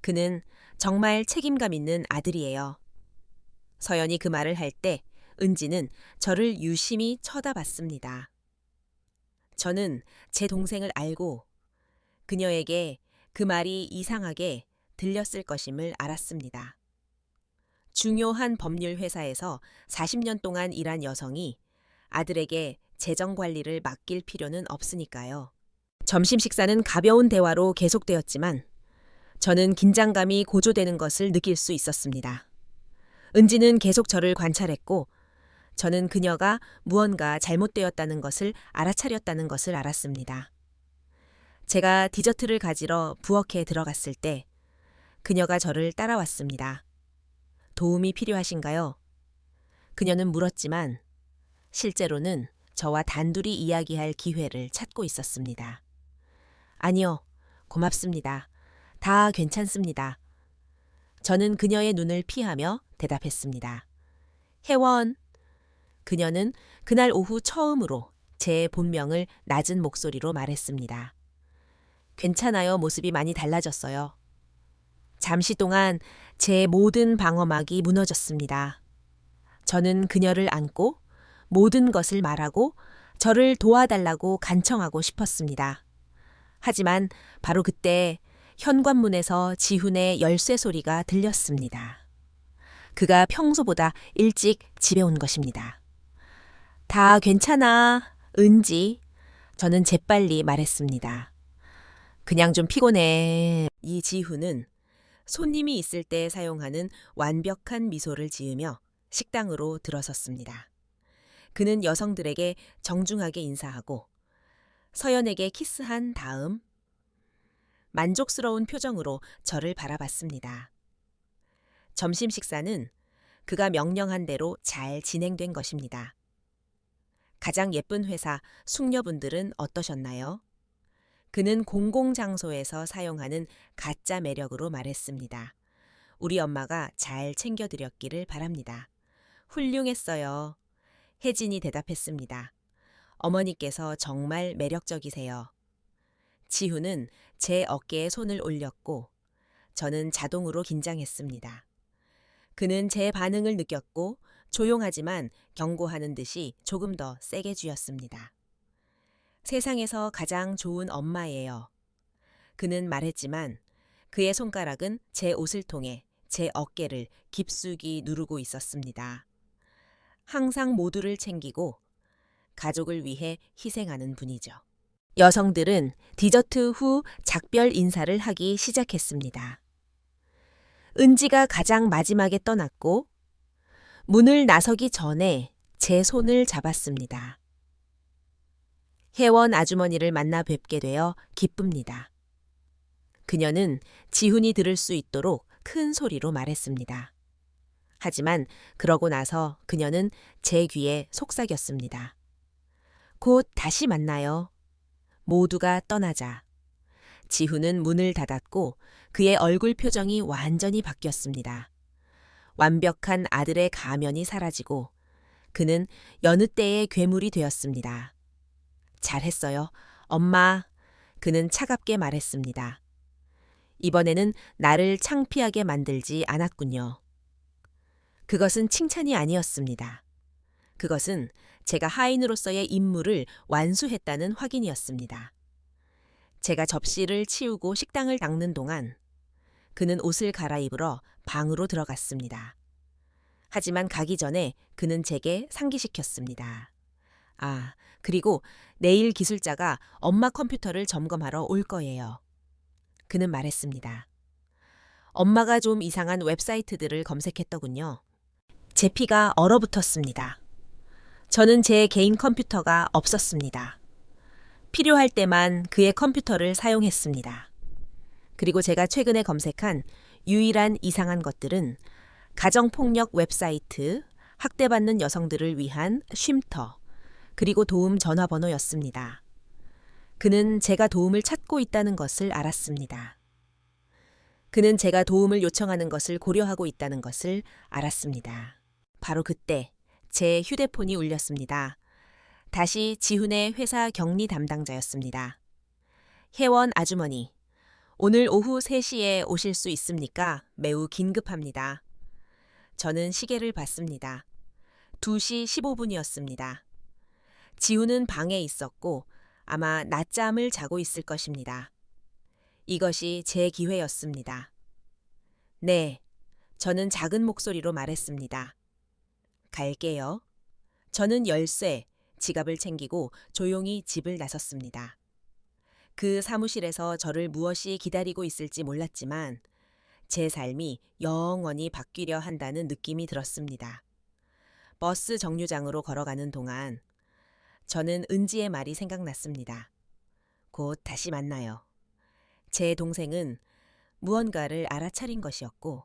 그는 정말 책임감 있는 아들이에요. 서연이 그 말을 할 때 은지는 저를 유심히 쳐다봤습니다. 저는 제 동생을 알고 그녀에게 그 말이 이상하게 들렸을 것임을 알았습니다. 중요한 법률 회사에서 40년 동안 일한 여성이 아들에게 재정 관리를 맡길 필요는 없으니까요. 점심 식사는 가벼운 대화로 계속되었지만 저는 긴장감이 고조되는 것을 느낄 수 있었습니다. 은지는 계속 저를 관찰했고 저는 그녀가 무언가 잘못되었다는 것을 알아차렸다는 것을 알았습니다. 제가 디저트를 가지러 부엌에 들어갔을 때 그녀가 저를 따라왔습니다. 도움이 필요하신가요? 그녀는 물었지만 실제로는 저와 단둘이 이야기할 기회를 찾고 있었습니다. 아니요, 고맙습니다. 다 괜찮습니다. 저는 그녀의 눈을 피하며 대답했습니다. 혜원. 그녀는 그날 오후 처음으로 제 본명을 낮은 목소리로 말했습니다. 괜찮아요. 모습이 많이 달라졌어요. 잠시 동안 제 모든 방어막이 무너졌습니다. 저는 그녀를 안고 모든 것을 말하고 저를 도와달라고 간청하고 싶었습니다. 하지만 바로 그때 현관문에서 지훈의 열쇠 소리가 들렸습니다. 그가 평소보다 일찍 집에 온 것입니다. 다 괜찮아, 은지. 저는 재빨리 말했습니다. 그냥 좀 피곤해. 이 지훈은 손님이 있을 때 사용하는 완벽한 미소를 지으며 식당으로 들어섰습니다. 그는 여성들에게 정중하게 인사하고 서연에게 키스한 다음 만족스러운 표정으로 저를 바라봤습니다. 점심 식사는 그가 명령한 대로 잘 진행된 것입니다. 가장 예쁜 회사 숙녀분들은 어떠셨나요? 그는 공공장소에서 사용하는 가짜 매력으로 말했습니다. 우리 엄마가 잘 챙겨드렸기를 바랍니다. 훌륭했어요. 혜진이 대답했습니다. 어머니께서 정말 매력적이세요. 지훈은 제 어깨에 손을 올렸고 저는 자동으로 긴장했습니다. 그는 제 반응을 느꼈고 조용하지만 경고하는 듯이 조금 더 세게 쥐었습니다. 세상에서 가장 좋은 엄마예요. 그는 말했지만 그의 손가락은 제 옷을 통해 제 어깨를 깊숙이 누르고 있었습니다. 항상 모두를 챙기고 가족을 위해 희생하는 분이죠. 여성들은 디저트 후 작별 인사를 하기 시작했습니다. 은지가 가장 마지막에 떠났고 문을 나서기 전에 제 손을 잡았습니다. 혜원 아주머니를 만나 뵙게 되어 기쁩니다. 그녀는 지훈이 들을 수 있도록 큰 소리로 말했습니다. 하지만 그러고 나서 그녀는 제 귀에 속삭였습니다. 곧 다시 만나요. 모두가 떠나자. 지훈은 문을 닫았고 그의 얼굴 표정이 완전히 바뀌었습니다. 완벽한 아들의 가면이 사라지고 그는 여느 때의 괴물이 되었습니다. 잘했어요. 엄마. 그는 차갑게 말했습니다. 이번에는 나를 창피하게 만들지 않았군요. 그것은 칭찬이 아니었습니다. 그것은 제가 하인으로서의 임무를 완수했다는 확인이었습니다. 제가 접시를 치우고 식당을 닦는 동안 그는 옷을 갈아입으러 방으로 들어갔습니다. 하지만 가기 전에 그는 제게 상기시켰습니다. 그리고 내일 기술자가 엄마 컴퓨터를 점검하러 올 거예요. 그는 말했습니다. 엄마가 좀 이상한 웹사이트들을 검색했더군요. 제 피가 얼어붙었습니다. 저는 제 개인 컴퓨터가 없었습니다. 필요할 때만 그의 컴퓨터를 사용했습니다. 그리고 제가 최근에 검색한 유일한 이상한 것들은 가정폭력 웹사이트, 학대받는 여성들을 위한 쉼터, 그리고 도움 전화번호였습니다. 그는 제가 도움을 찾고 있다는 것을 알았습니다. 그는 제가 도움을 요청하는 것을 고려하고 있다는 것을 알았습니다. 바로 그때 제 휴대폰이 울렸습니다. 다시 지훈의 회사 격리 담당자였습니다. 혜원 아주머니, 오늘 오후 3시에 오실 수 있습니까? 매우 긴급합니다. 저는 시계를 봤습니다. 2시 15분이었습니다. 지훈은 방에 있었고 아마 낮잠을 자고 있을 것입니다. 이것이 제 기회였습니다. 네, 저는 작은 목소리로 말했습니다. 갈게요. 저는 열쇠, 지갑을 챙기고 조용히 집을 나섰습니다. 그 사무실에서 저를 무엇이 기다리고 있을지 몰랐지만 제 삶이 영원히 바뀌려 한다는 느낌이 들었습니다. 버스 정류장으로 걸어가는 동안 저는 은지의 말이 생각났습니다. 곧 다시 만나요. 제 동생은 무언가를 알아차린 것이었고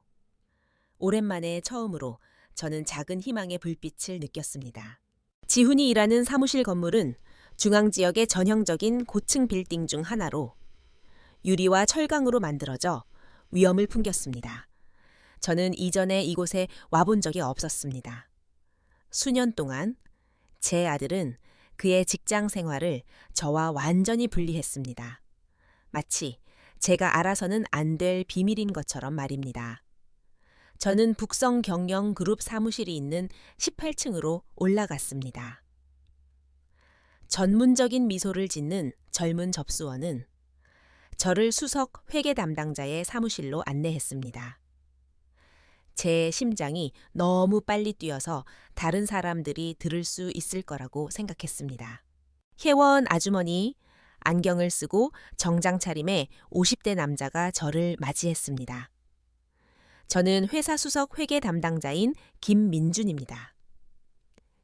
오랜만에 처음으로 저는 작은 희망의 불빛을 느꼈습니다. 지훈이 일하는 사무실 건물은 중앙지역의 전형적인 고층 빌딩 중 하나로 유리와 철강으로 만들어져 위험을 풍겼습니다. 저는 이전에 이곳에 와본 적이 없었습니다. 수년 동안 제 아들은 그의 직장 생활을 저와 완전히 분리했습니다. 마치 제가 알아서는 안 될 비밀인 것처럼 말입니다. 저는 북성 경영 그룹 사무실이 있는 18층으로 올라갔습니다. 전문적인 미소를 짓는 젊은 접수원은 저를 수석 회계 담당자의 사무실로 안내했습니다. 제 심장이 너무 빨리 뛰어서 다른 사람들이 들을 수 있을 거라고 생각했습니다. 회원 아주머니, 안경을 쓰고 정장 차림의 50대 남자가 저를 맞이했습니다. 저는 회사 수석 회계 담당자인 김민준입니다.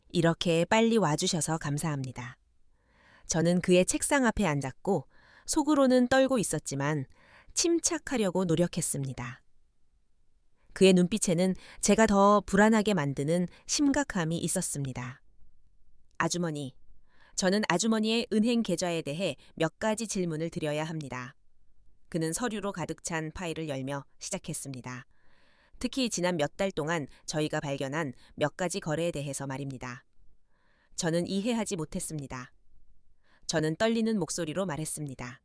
이렇게 빨리 와주셔서 감사합니다. 저는 그의 책상 앞에 앉았고 속으로는 떨고 있었지만 침착하려고 노력했습니다. 그의 눈빛에는 제가 더 불안하게 만드는 심각함이 있었습니다. 아주머니, 저는 아주머니의 은행 계좌에 대해 몇 가지 질문을 드려야 합니다. 그는 서류로 가득 찬 파일을 열며 시작했습니다. 특히 지난 몇 달 동안 저희가 발견한 몇 가지 거래에 대해서 말입니다. 저는 이해하지 못했습니다. 저는 떨리는 목소리로 말했습니다.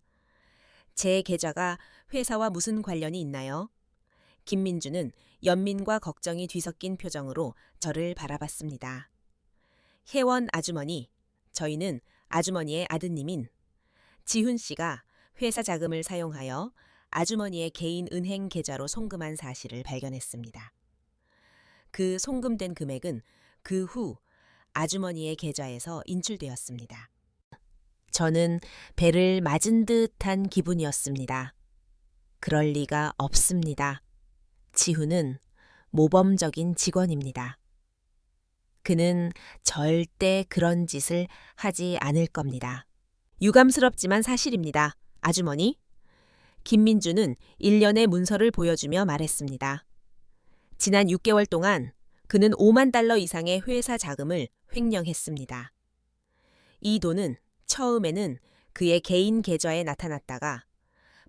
제 계좌가 회사와 무슨 관련이 있나요? 김민주는 연민과 걱정이 뒤섞인 표정으로 저를 바라봤습니다. 혜원 아주머니, 저희는 아주머니의 아드님인 지훈 씨가 회사 자금을 사용하여 아주머니의 개인 은행 계좌로 송금한 사실을 발견했습니다. 그 송금된 금액은 그 후 아주머니의 계좌에서 인출되었습니다. 저는 배를 맞은 듯한 기분이었습니다. 그럴 리가 없습니다. 지훈은 모범적인 직원입니다. 그는 절대 그런 짓을 하지 않을 겁니다. 유감스럽지만 사실입니다. 아주머니. 김민주는 일련의 문서를 보여주며 말했습니다. 지난 6개월 동안 그는 5만 달러 이상의 회사 자금을 횡령했습니다. 이 돈은 처음에는 그의 개인 계좌에 나타났다가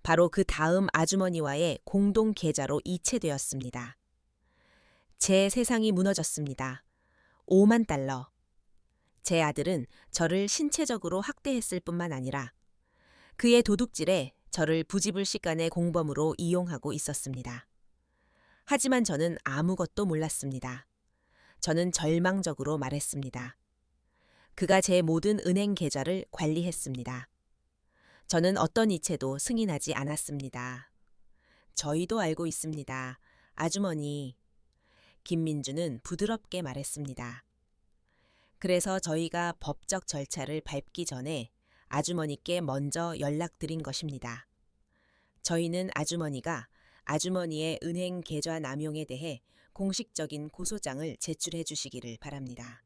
바로 그 다음 아주머니와의 공동 계좌로 이체되었습니다. 제 세상이 무너졌습니다. 5만 달러. 제 아들은 저를 신체적으로 학대했을 뿐만 아니라 그의 도둑질에 저를 부지불식간의 공범으로 이용하고 있었습니다. 하지만 저는 아무것도 몰랐습니다. 저는 절망적으로 말했습니다. 그가 제 모든 은행 계좌를 관리했습니다. 저는 어떤 이체도 승인하지 않았습니다. 저희도 알고 있습니다. 아주머니. 김민주는 부드럽게 말했습니다. 그래서 저희가 법적 절차를 밟기 전에 아주머니께 먼저 연락드린 것입니다. 저희는 아주머니가 아주머니의 은행 계좌 남용에 대해 공식적인 고소장을 제출해 주시기를 바랍니다.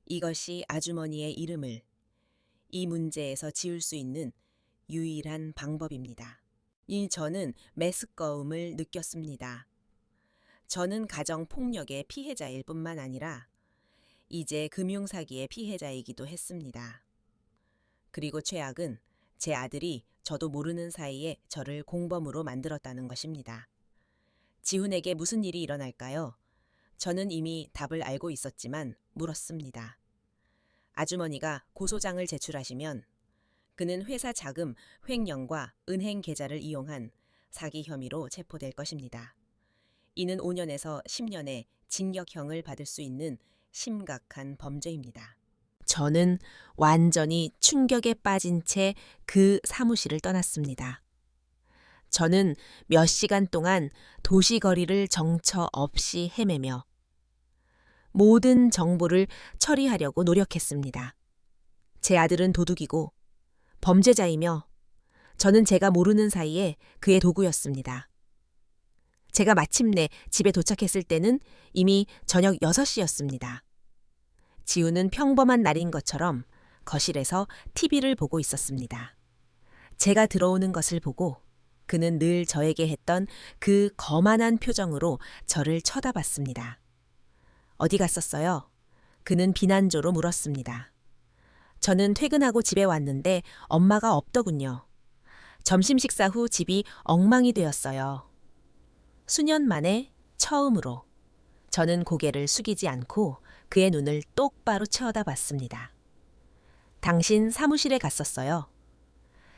이것이 아주머니의 이름을 이 문제에서 지울 수 있는 유일한 방법입니다. 저는 메스꺼움을 느꼈습니다. 저는 가정폭력의 피해자일 뿐만 아니라 이제 금융사기의 피해자이기도 했습니다. 그리고 최악은 제 아들이 저도 모르는 사이에 저를 공범으로 만들었다는 것입니다. 지훈에게 무슨 일이 일어날까요? 저는 이미 답을 알고 있었지만 물었습니다. 아주머니가 고소장을 제출하시면 그는 회사 자금 횡령과 은행 계좌를 이용한 사기 혐의로 체포될 것입니다. 이는 5년에서 10년의 징역형을 받을 수 있는 심각한 범죄입니다. 저는 완전히 충격에 빠진 채 그 사무실을 떠났습니다. 저는 몇 시간 동안 도시 거리를 정처 없이 헤매며 모든 정보를 처리하려고 노력했습니다. 제 아들은 도둑이고 범죄자이며 저는 제가 모르는 사이에 그의 도구였습니다. 제가 마침내 집에 도착했을 때는 이미 저녁 6시였습니다. 지훈은 평범한 날인 것처럼 거실에서 TV를 보고 있었습니다. 제가 들어오는 것을 보고 그는 늘 저에게 했던 그 거만한 표정으로 저를 쳐다봤습니다. 어디 갔었어요? 그는 비난조로 물었습니다. 저는 퇴근하고 집에 왔는데 엄마가 없더군요. 점심 식사 후 집이 엉망이 되었어요. 수년 만에 처음으로 저는 고개를 숙이지 않고 그의 눈을 똑바로 쳐다봤습니다. 당신 사무실에 갔었어요.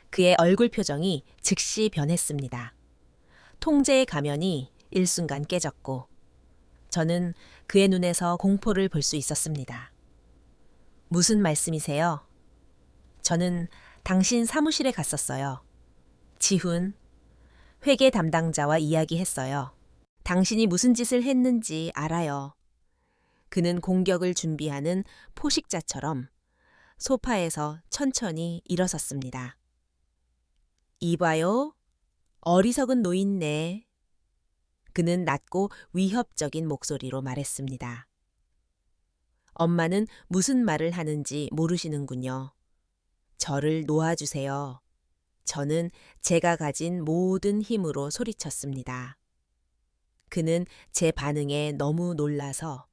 그의 얼굴 표정이 즉시 변했습니다. 통제의 가면이 일순간 깨졌고 저는 그의 눈에서 공포를 볼 수 있었습니다. 무슨 말씀이세요? 저는 당신 사무실에 갔었어요. 지훈, 회계 담당자와 이야기했어요. 당신이 무슨 짓을 했는지 알아요. 그는 공격을 준비하는 포식자처럼 소파에서 천천히 일어섰습니다. 이봐요. 어리석은 노인네. 그는 낮고 위협적인 목소리로 말했습니다. 엄마는 무슨 말을 하는지 모르시는군요. 저를 놓아주세요. 저는 제가 가진 모든 힘으로 소리쳤습니다. 그는 제 반응에 너무 놀라서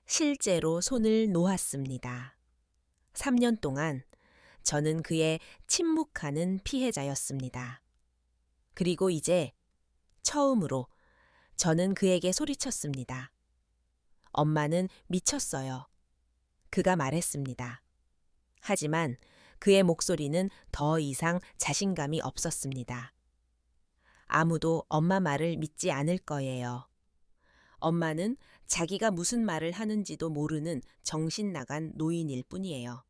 실제로 손을 놓았습니다. 3년 동안 저는 그의 침묵하는 피해자였습니다. 그리고 이제 처음으로 저는 그에게 소리쳤습니다. 엄마는 미쳤어요. 그가 말했습니다. 하지만 그의 목소리는 더 이상 자신감이 없었습니다. 아무도 엄마 말을 믿지 않을 거예요. 엄마는 자기가 무슨 말을 하는지도 모르는 정신 나간 노인일 뿐이에요.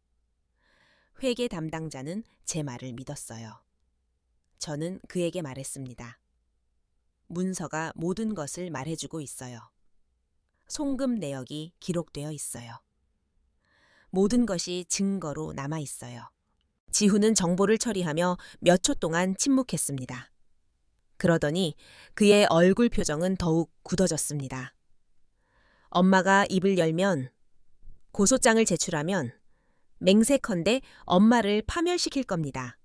회계 담당자는 제 말을 믿었어요. 저는 그에게 말했습니다. 문서가 모든 것을 말해주고 있어요. 송금 내역이 기록되어 있어요. 모든 것이 증거로 남아 있어요. 지훈은 정보를 처리하며 몇 초 동안 침묵했습니다. 그러더니 그의 얼굴 표정은 더욱 굳어졌습니다. 엄마가 입을 열면, 고소장을 제출하면 맹세컨대 엄마를 파멸시킬 겁니다.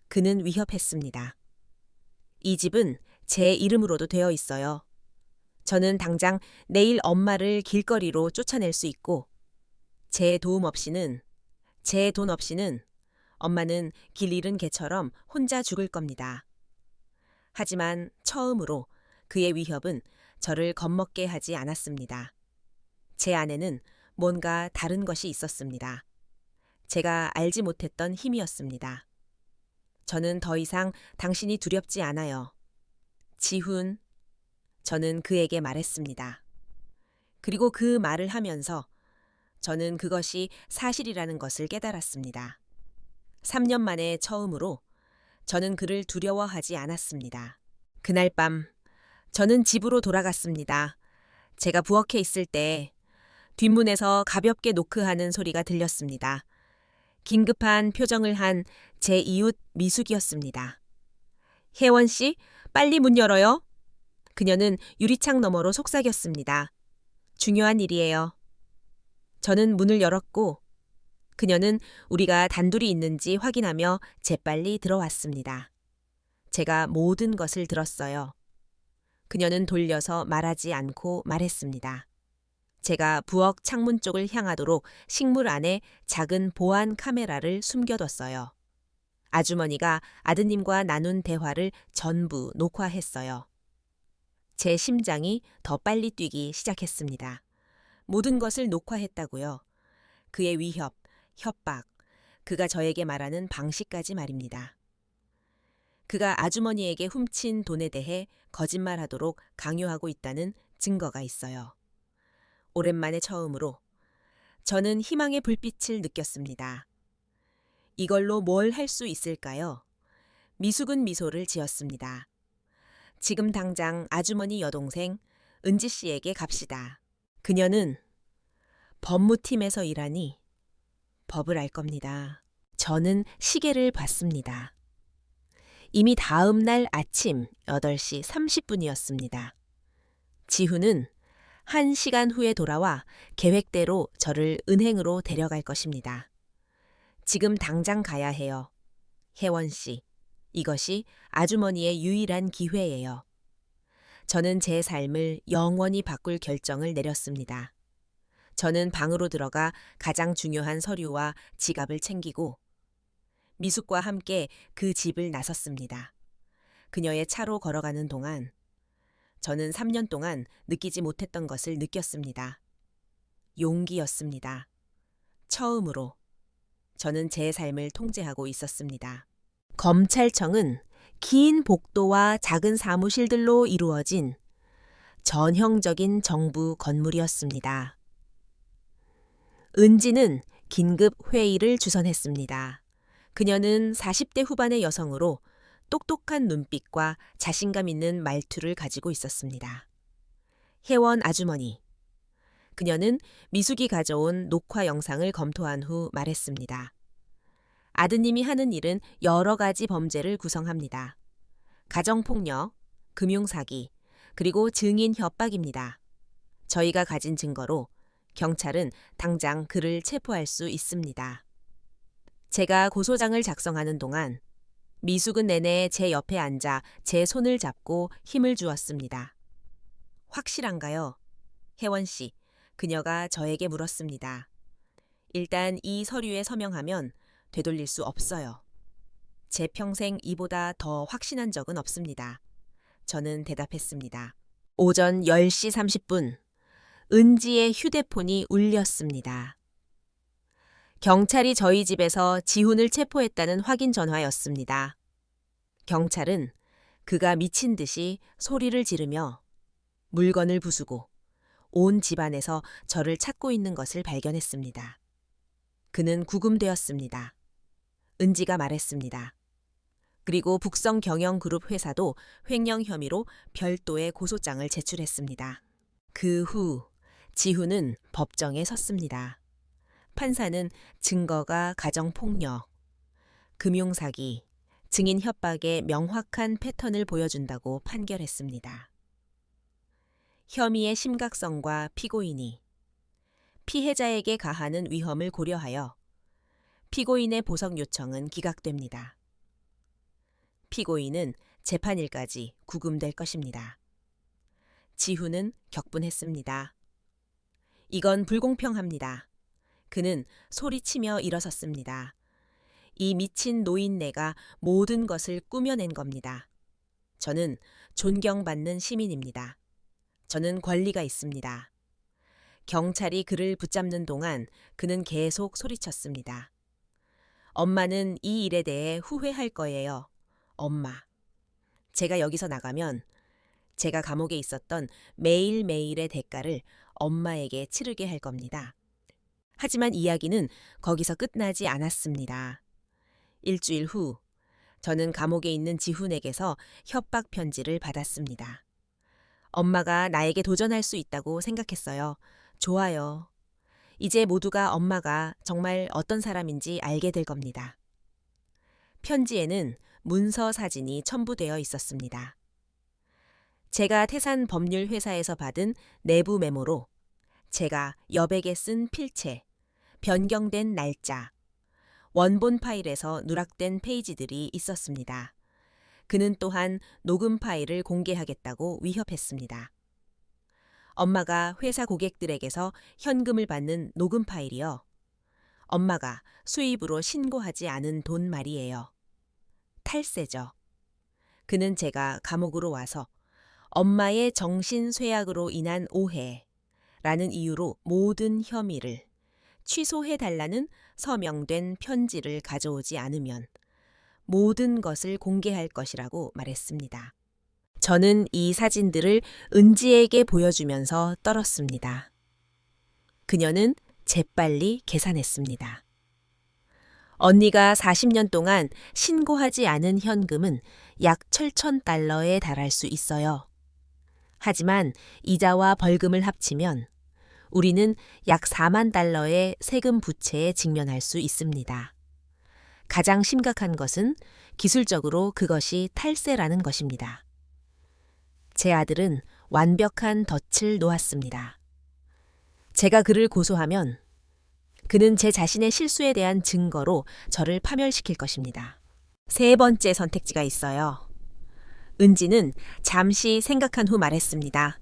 그는 위협했습니다. 이 집은 제 이름으로도 되어 있어요. 저는 당장 내일 엄마를 길거리로 쫓아낼 수 있고 제 돈 없이는 엄마는 길 잃은 개처럼 혼자 죽을 겁니다. 하지만 처음으로 그의 위협은 저를 겁먹게 하지 않았습니다. 제 안에는 뭔가 다른 것이 있었습니다. 제가 알지 못했던 힘이었습니다. 저는 더 이상 당신이 두렵지 않아요. 지훈, 저는 그에게 말했습니다. 그리고 그 말을 하면서 저는 그것이 사실이라는 것을 깨달았습니다. 3년 만에 처음으로 저는 그를 두려워하지 않았습니다. 그날 밤 저는 집으로 돌아갔습니다. 제가 부엌에 있을 때 뒷문에서 가볍게 노크하는 소리가 들렸습니다. 긴급한 표정을 한 제 이웃 미숙이었습니다. 혜원 씨, 빨리 문 열어요. 그녀는 유리창 너머로 속삭였습니다. 중요한 일이에요. 저는 문을 열었고 그녀는 우리가 단둘이 있는지 확인하며 재빨리 들어왔습니다. 제가 모든 것을 들었어요. 그녀는 돌려서 말하지 않고 말했습니다. 제가 부엌 창문 쪽을 향하도록 식물 안에 작은 보안 카메라를 숨겨뒀어요. 아주머니가 아드님과 나눈 대화를 전부 녹화했어요. 제 심장이 더 빨리 뛰기 시작했습니다. 모든 것을 녹화했다고요. 그의 위협, 협박, 그가 저에게 말하는 방식까지 말입니다. 그가 아주머니에게 훔친 돈에 대해 거짓말하도록 강요하고 있다는 증거가 있어요. 오랜만에 처음으로 저는 희망의 불빛을 느꼈습니다. 이걸로 뭘 할 수 있을까요? 미숙은 미소를 지었습니다. 지금 당장 아주머니 여동생 은지 씨에게 갑시다. 그녀는 법무팀에서 일하니 법을 알 겁니다. 저는 시계를 봤습니다. 이미 다음 날 아침 8시 30분이었습니다. 지훈은 1시간 후에 돌아와 계획대로 저를 은행으로 데려갈 것입니다. 지금 당장 가야 해요. 혜원 씨, 이것이 아주머니의 유일한 기회예요. 저는 제 삶을 영원히 바꿀 결정을 내렸습니다. 저는 방으로 들어가 가장 중요한 서류와 지갑을 챙기고 미숙과 함께 그 집을 나섰습니다. 그녀의 차로 걸어가는 동안 저는 3년 동안 느끼지 못했던 것을 느꼈습니다. 용기였습니다. 처음으로 저는 제 삶을 통제하고 있었습니다. 검찰청은 긴 복도와 작은 사무실들로 이루어진 전형적인 정부 건물이었습니다. 은지는 긴급 회의를 주선했습니다. 그녀는 40대 후반의 여성으로 똑똑한 눈빛과 자신감 있는 말투를 가지고 있었습니다. 혜원 아주머니. 그녀는 미숙이 가져온 녹화 영상을 검토한 후 말했습니다. 아드님이 하는 일은 여러 가지 범죄를 구성합니다. 가정폭력, 금융사기, 그리고 증인 협박입니다. 저희가 가진 증거로 경찰은 당장 그를 체포할 수 있습니다. 제가 고소장을 작성하는 동안 미숙은 내내 제 옆에 앉아 제 손을 잡고 힘을 주었습니다. 확실한가요? 혜원 씨, 그녀가 저에게 물었습니다. 일단 이 서류에 서명하면 되돌릴 수 없어요. 제 평생 이보다 더 확신한 적은 없습니다. 저는 대답했습니다. 오전 10시 30분, 은지의 휴대폰이 울렸습니다. 경찰이 저희 집에서 지훈을 체포했다는 확인 전화였습니다. 경찰은 그가 미친 듯이 소리를 지르며 물건을 부수고 온 집안에서 저를 찾고 있는 것을 발견했습니다. 그는 구금되었습니다. 은지가 말했습니다. 그리고 북성경영그룹 회사도 횡령 혐의로 별도의 고소장을 제출했습니다. 그 후 지훈은 법정에 섰습니다. 판사는 증거가 가정폭력, 금융사기, 증인 협박의 명확한 패턴을 보여준다고 판결했습니다. 혐의의 심각성과 피고인이 피해자에게 가하는 위험을 고려하여 피고인의 보석 요청은 기각됩니다. 피고인은 재판일까지 구금될 것입니다. 지훈은 격분했습니다. 이건 불공평합니다. 그는 소리치며 일어섰습니다. 이 미친 노인네가 모든 것을 꾸며낸 겁니다. 저는 존경받는 시민입니다. 저는 권리가 있습니다. 경찰이 그를 붙잡는 동안 그는 계속 소리쳤습니다. 엄마는 이 일에 대해 후회할 거예요. 엄마. 제가 여기서 나가면 제가 감옥에 있었던 매일매일의 대가를 엄마에게 치르게 할 겁니다. 하지만 이야기는 거기서 끝나지 않았습니다. 일주일 후 저는 감옥에 있는 지훈에게서 협박 편지를 받았습니다. 엄마가 나에게 도전할 수 있다고 생각했어요. 좋아요. 이제 모두가 엄마가 정말 어떤 사람인지 알게 될 겁니다. 편지에는 문서 사진이 첨부되어 있었습니다. 제가 태산 법률 회사에서 받은 내부 메모로 제가 여백에 쓴 필체, 변경된 날짜, 원본 파일에서 누락된 페이지들이 있었습니다. 그는 또한 녹음 파일을 공개하겠다고 위협했습니다. 엄마가 회사 고객들에게서 현금을 받는 녹음 파일이요. 엄마가 수입으로 신고하지 않은 돈 말이에요. 탈세죠. 그는 제가 감옥으로 와서 엄마의 정신쇠약으로 인한 오해라는 이유로 모든 혐의를 취소해달라는 서명된 편지를 가져오지 않으면 모든 것을 공개할 것이라고 말했습니다. 저는 이 사진들을 은지에게 보여주면서 떨었습니다. 그녀는 재빨리 계산했습니다. 언니가 40년 동안 신고하지 않은 현금은 약 7,000달러에 달할 수 있어요. 하지만 이자와 벌금을 합치면 우리는 약 4만 달러의 세금 부채에 직면할 수 있습니다. 가장 심각한 것은 기술적으로 그것이 탈세라는 것입니다. 제 아들은 완벽한 덫을 놓았습니다. 제가 그를 고소하면 그는 제 자신의 실수에 대한 증거로 저를 파멸시킬 것입니다. 세 번째 선택지가 있어요. 은지는 잠시 생각한 후 말했습니다.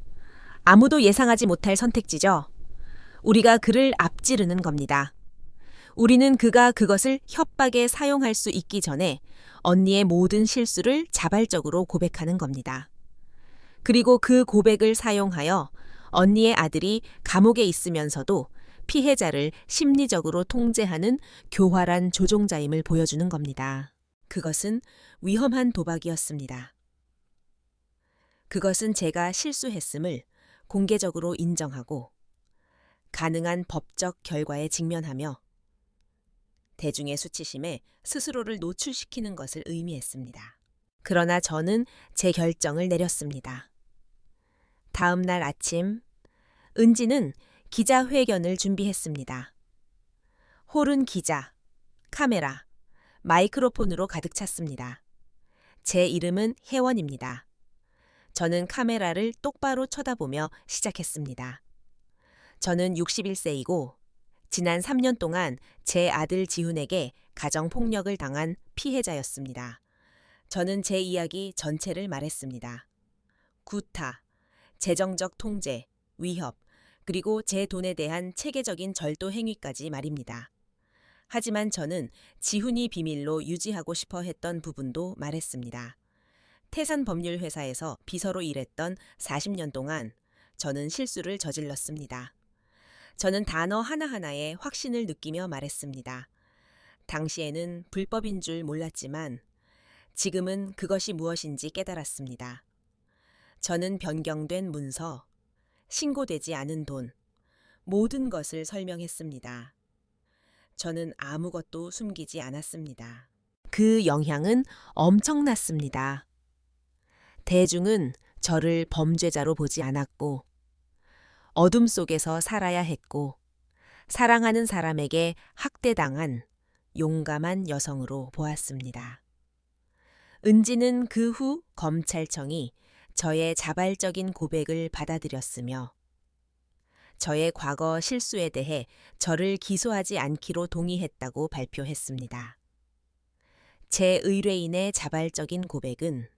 아무도 예상하지 못할 선택지죠. 우리가 그를 앞지르는 겁니다. 우리는 그가 그것을 협박에 사용할 수 있기 전에 언니의 모든 실수를 자발적으로 고백하는 겁니다. 그리고 그 고백을 사용하여 언니의 아들이 감옥에 있으면서도 피해자를 심리적으로 통제하는 교활한 조종자임을 보여주는 겁니다. 그것은 위험한 도박이었습니다. 그것은 제가 실수했음을 공개적으로 인정하고 가능한 법적 결과에 직면하며 대중의 수치심에 스스로를 노출시키는 것을 의미했습니다. 그러나 저는 제 결정을 내렸습니다. 다음 날 아침, 은지는 기자회견을 준비했습니다. 홀은 기자, 카메라, 마이크로폰으로 가득 찼습니다. 제 이름은 혜원입니다. 저는 카메라를 똑바로 쳐다보며 시작했습니다. 저는 61세이고 지난 3년 동안 제 아들 지훈에게 가정폭력을 당한 피해자였습니다. 저는 제 이야기 전체를 말했습니다. 구타, 재정적 통제, 위협, 그리고 제 돈에 대한 체계적인 절도 행위까지 말입니다. 하지만 저는 지훈이 비밀로 유지하고 싶어 했던 부분도 말했습니다. 태산법률회사에서 비서로 일했던 40년 동안 저는 실수를 저질렀습니다. 저는 단어 하나하나에 확신을 느끼며 말했습니다. 당시에는 불법인 줄 몰랐지만 지금은 그것이 무엇인지 깨달았습니다. 저는 변경된 문서, 신고되지 않은 돈, 모든 것을 설명했습니다. 저는 아무것도 숨기지 않았습니다. 그 영향은 엄청났습니다. 대중은 저를 범죄자로 보지 않았고 어둠 속에서 살아야 했고 사랑하는 사람에게 학대당한 용감한 여성으로 보았습니다. 은지는 그 후 검찰청이 저의 자발적인 고백을 받아들였으며 저의 과거 실수에 대해 저를 기소하지 않기로 동의했다고 발표했습니다. 제 의뢰인의 자발적인 고백은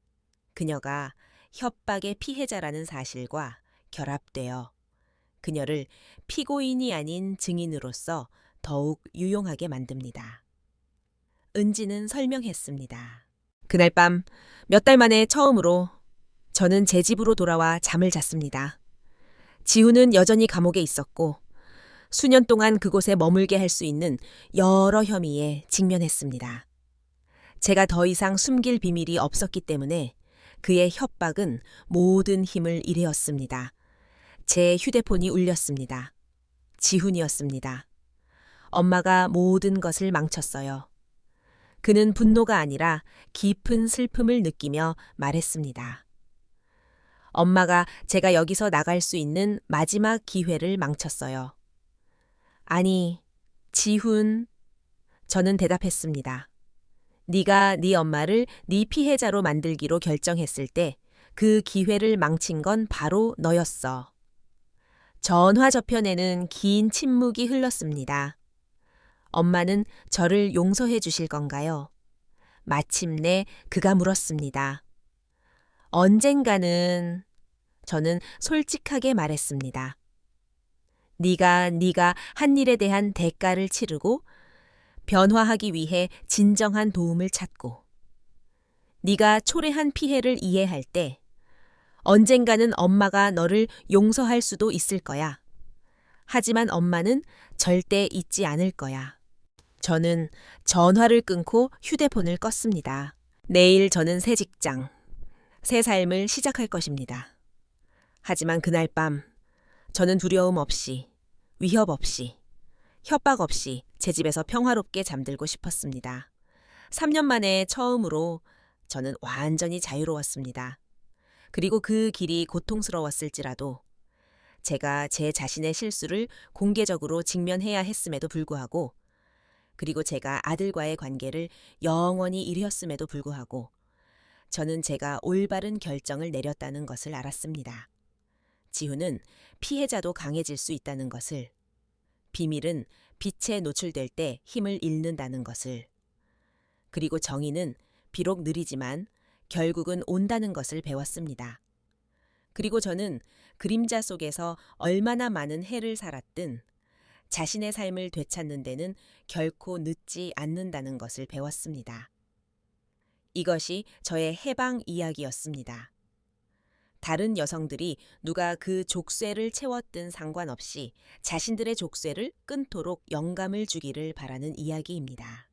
그녀가 협박의 피해자라는 사실과 결합되어 그녀를 피고인이 아닌 증인으로서 더욱 유용하게 만듭니다. 은지는 설명했습니다. 그날 밤 몇 달 만에 처음으로 저는 제 집으로 돌아와 잠을 잤습니다. 지훈은 여전히 감옥에 있었고 수년 동안 그곳에 머물게 할 수 있는 여러 혐의에 직면했습니다. 제가 더 이상 숨길 비밀이 없었기 때문에 그의 협박은 모든 힘을 일회었습니다. 제 휴대폰이 울렸습니다. 지훈이었습니다. 엄마가 모든 것을 망쳤어요. 그는 분노가 아니라 깊은 슬픔을 느끼며 말했습니다. 엄마가 제가 여기서 나갈 수 있는 마지막 기회를 망쳤어요. 아니, 지훈. 저는 대답했습니다. 네가 네 엄마를 네 피해자로 만들기로 결정했을 때 그 기회를 망친 건 바로 너였어. 전화 저편에는 긴 침묵이 흘렀습니다. 엄마는 저를 용서해 주실 건가요? 마침내 그가 물었습니다. 언젠가는. 저는 솔직하게 말했습니다. 네가 한 일에 대한 대가를 치르고 변화하기 위해 진정한 도움을 찾고 네가 초래한 피해를 이해할 때 언젠가는 엄마가 너를 용서할 수도 있을 거야. 하지만 엄마는 절대 잊지 않을 거야. 저는 전화를 끊고 휴대폰을 껐습니다. 내일 저는 새 직장, 새 삶을 시작할 것입니다. 하지만 그날 밤 저는 두려움 없이, 위협 없이, 협박 없이 제 집에서 평화롭게 잠들고 싶었습니다. 3년 만에 처음으로 저는 완전히 자유로웠습니다. 그리고 그 길이 고통스러웠을지라도 제가 제 자신의 실수를 공개적으로 직면해야 했음에도 불구하고 그리고 제가 아들과의 관계를 영원히 잃었음에도 불구하고 저는 제가 올바른 결정을 내렸다는 것을 알았습니다. 지훈은 피해자도 강해질 수 있다는 것을, 비밀은 빛에 노출될 때 힘을 잃는다는 것을, 그리고 정의는 비록 느리지만 결국은 온다는 것을 배웠습니다. 그리고 저는 그림자 속에서 얼마나 많은 해를 살았든 자신의 삶을 되찾는 데는 결코 늦지 않는다는 것을 배웠습니다. 이것이 저의 해방 이야기였습니다. 다른 여성들이 누가 그 족쇄를 채웠든 상관없이 자신들의 족쇄를 끊도록 영감을 주기를 바라는 이야기입니다.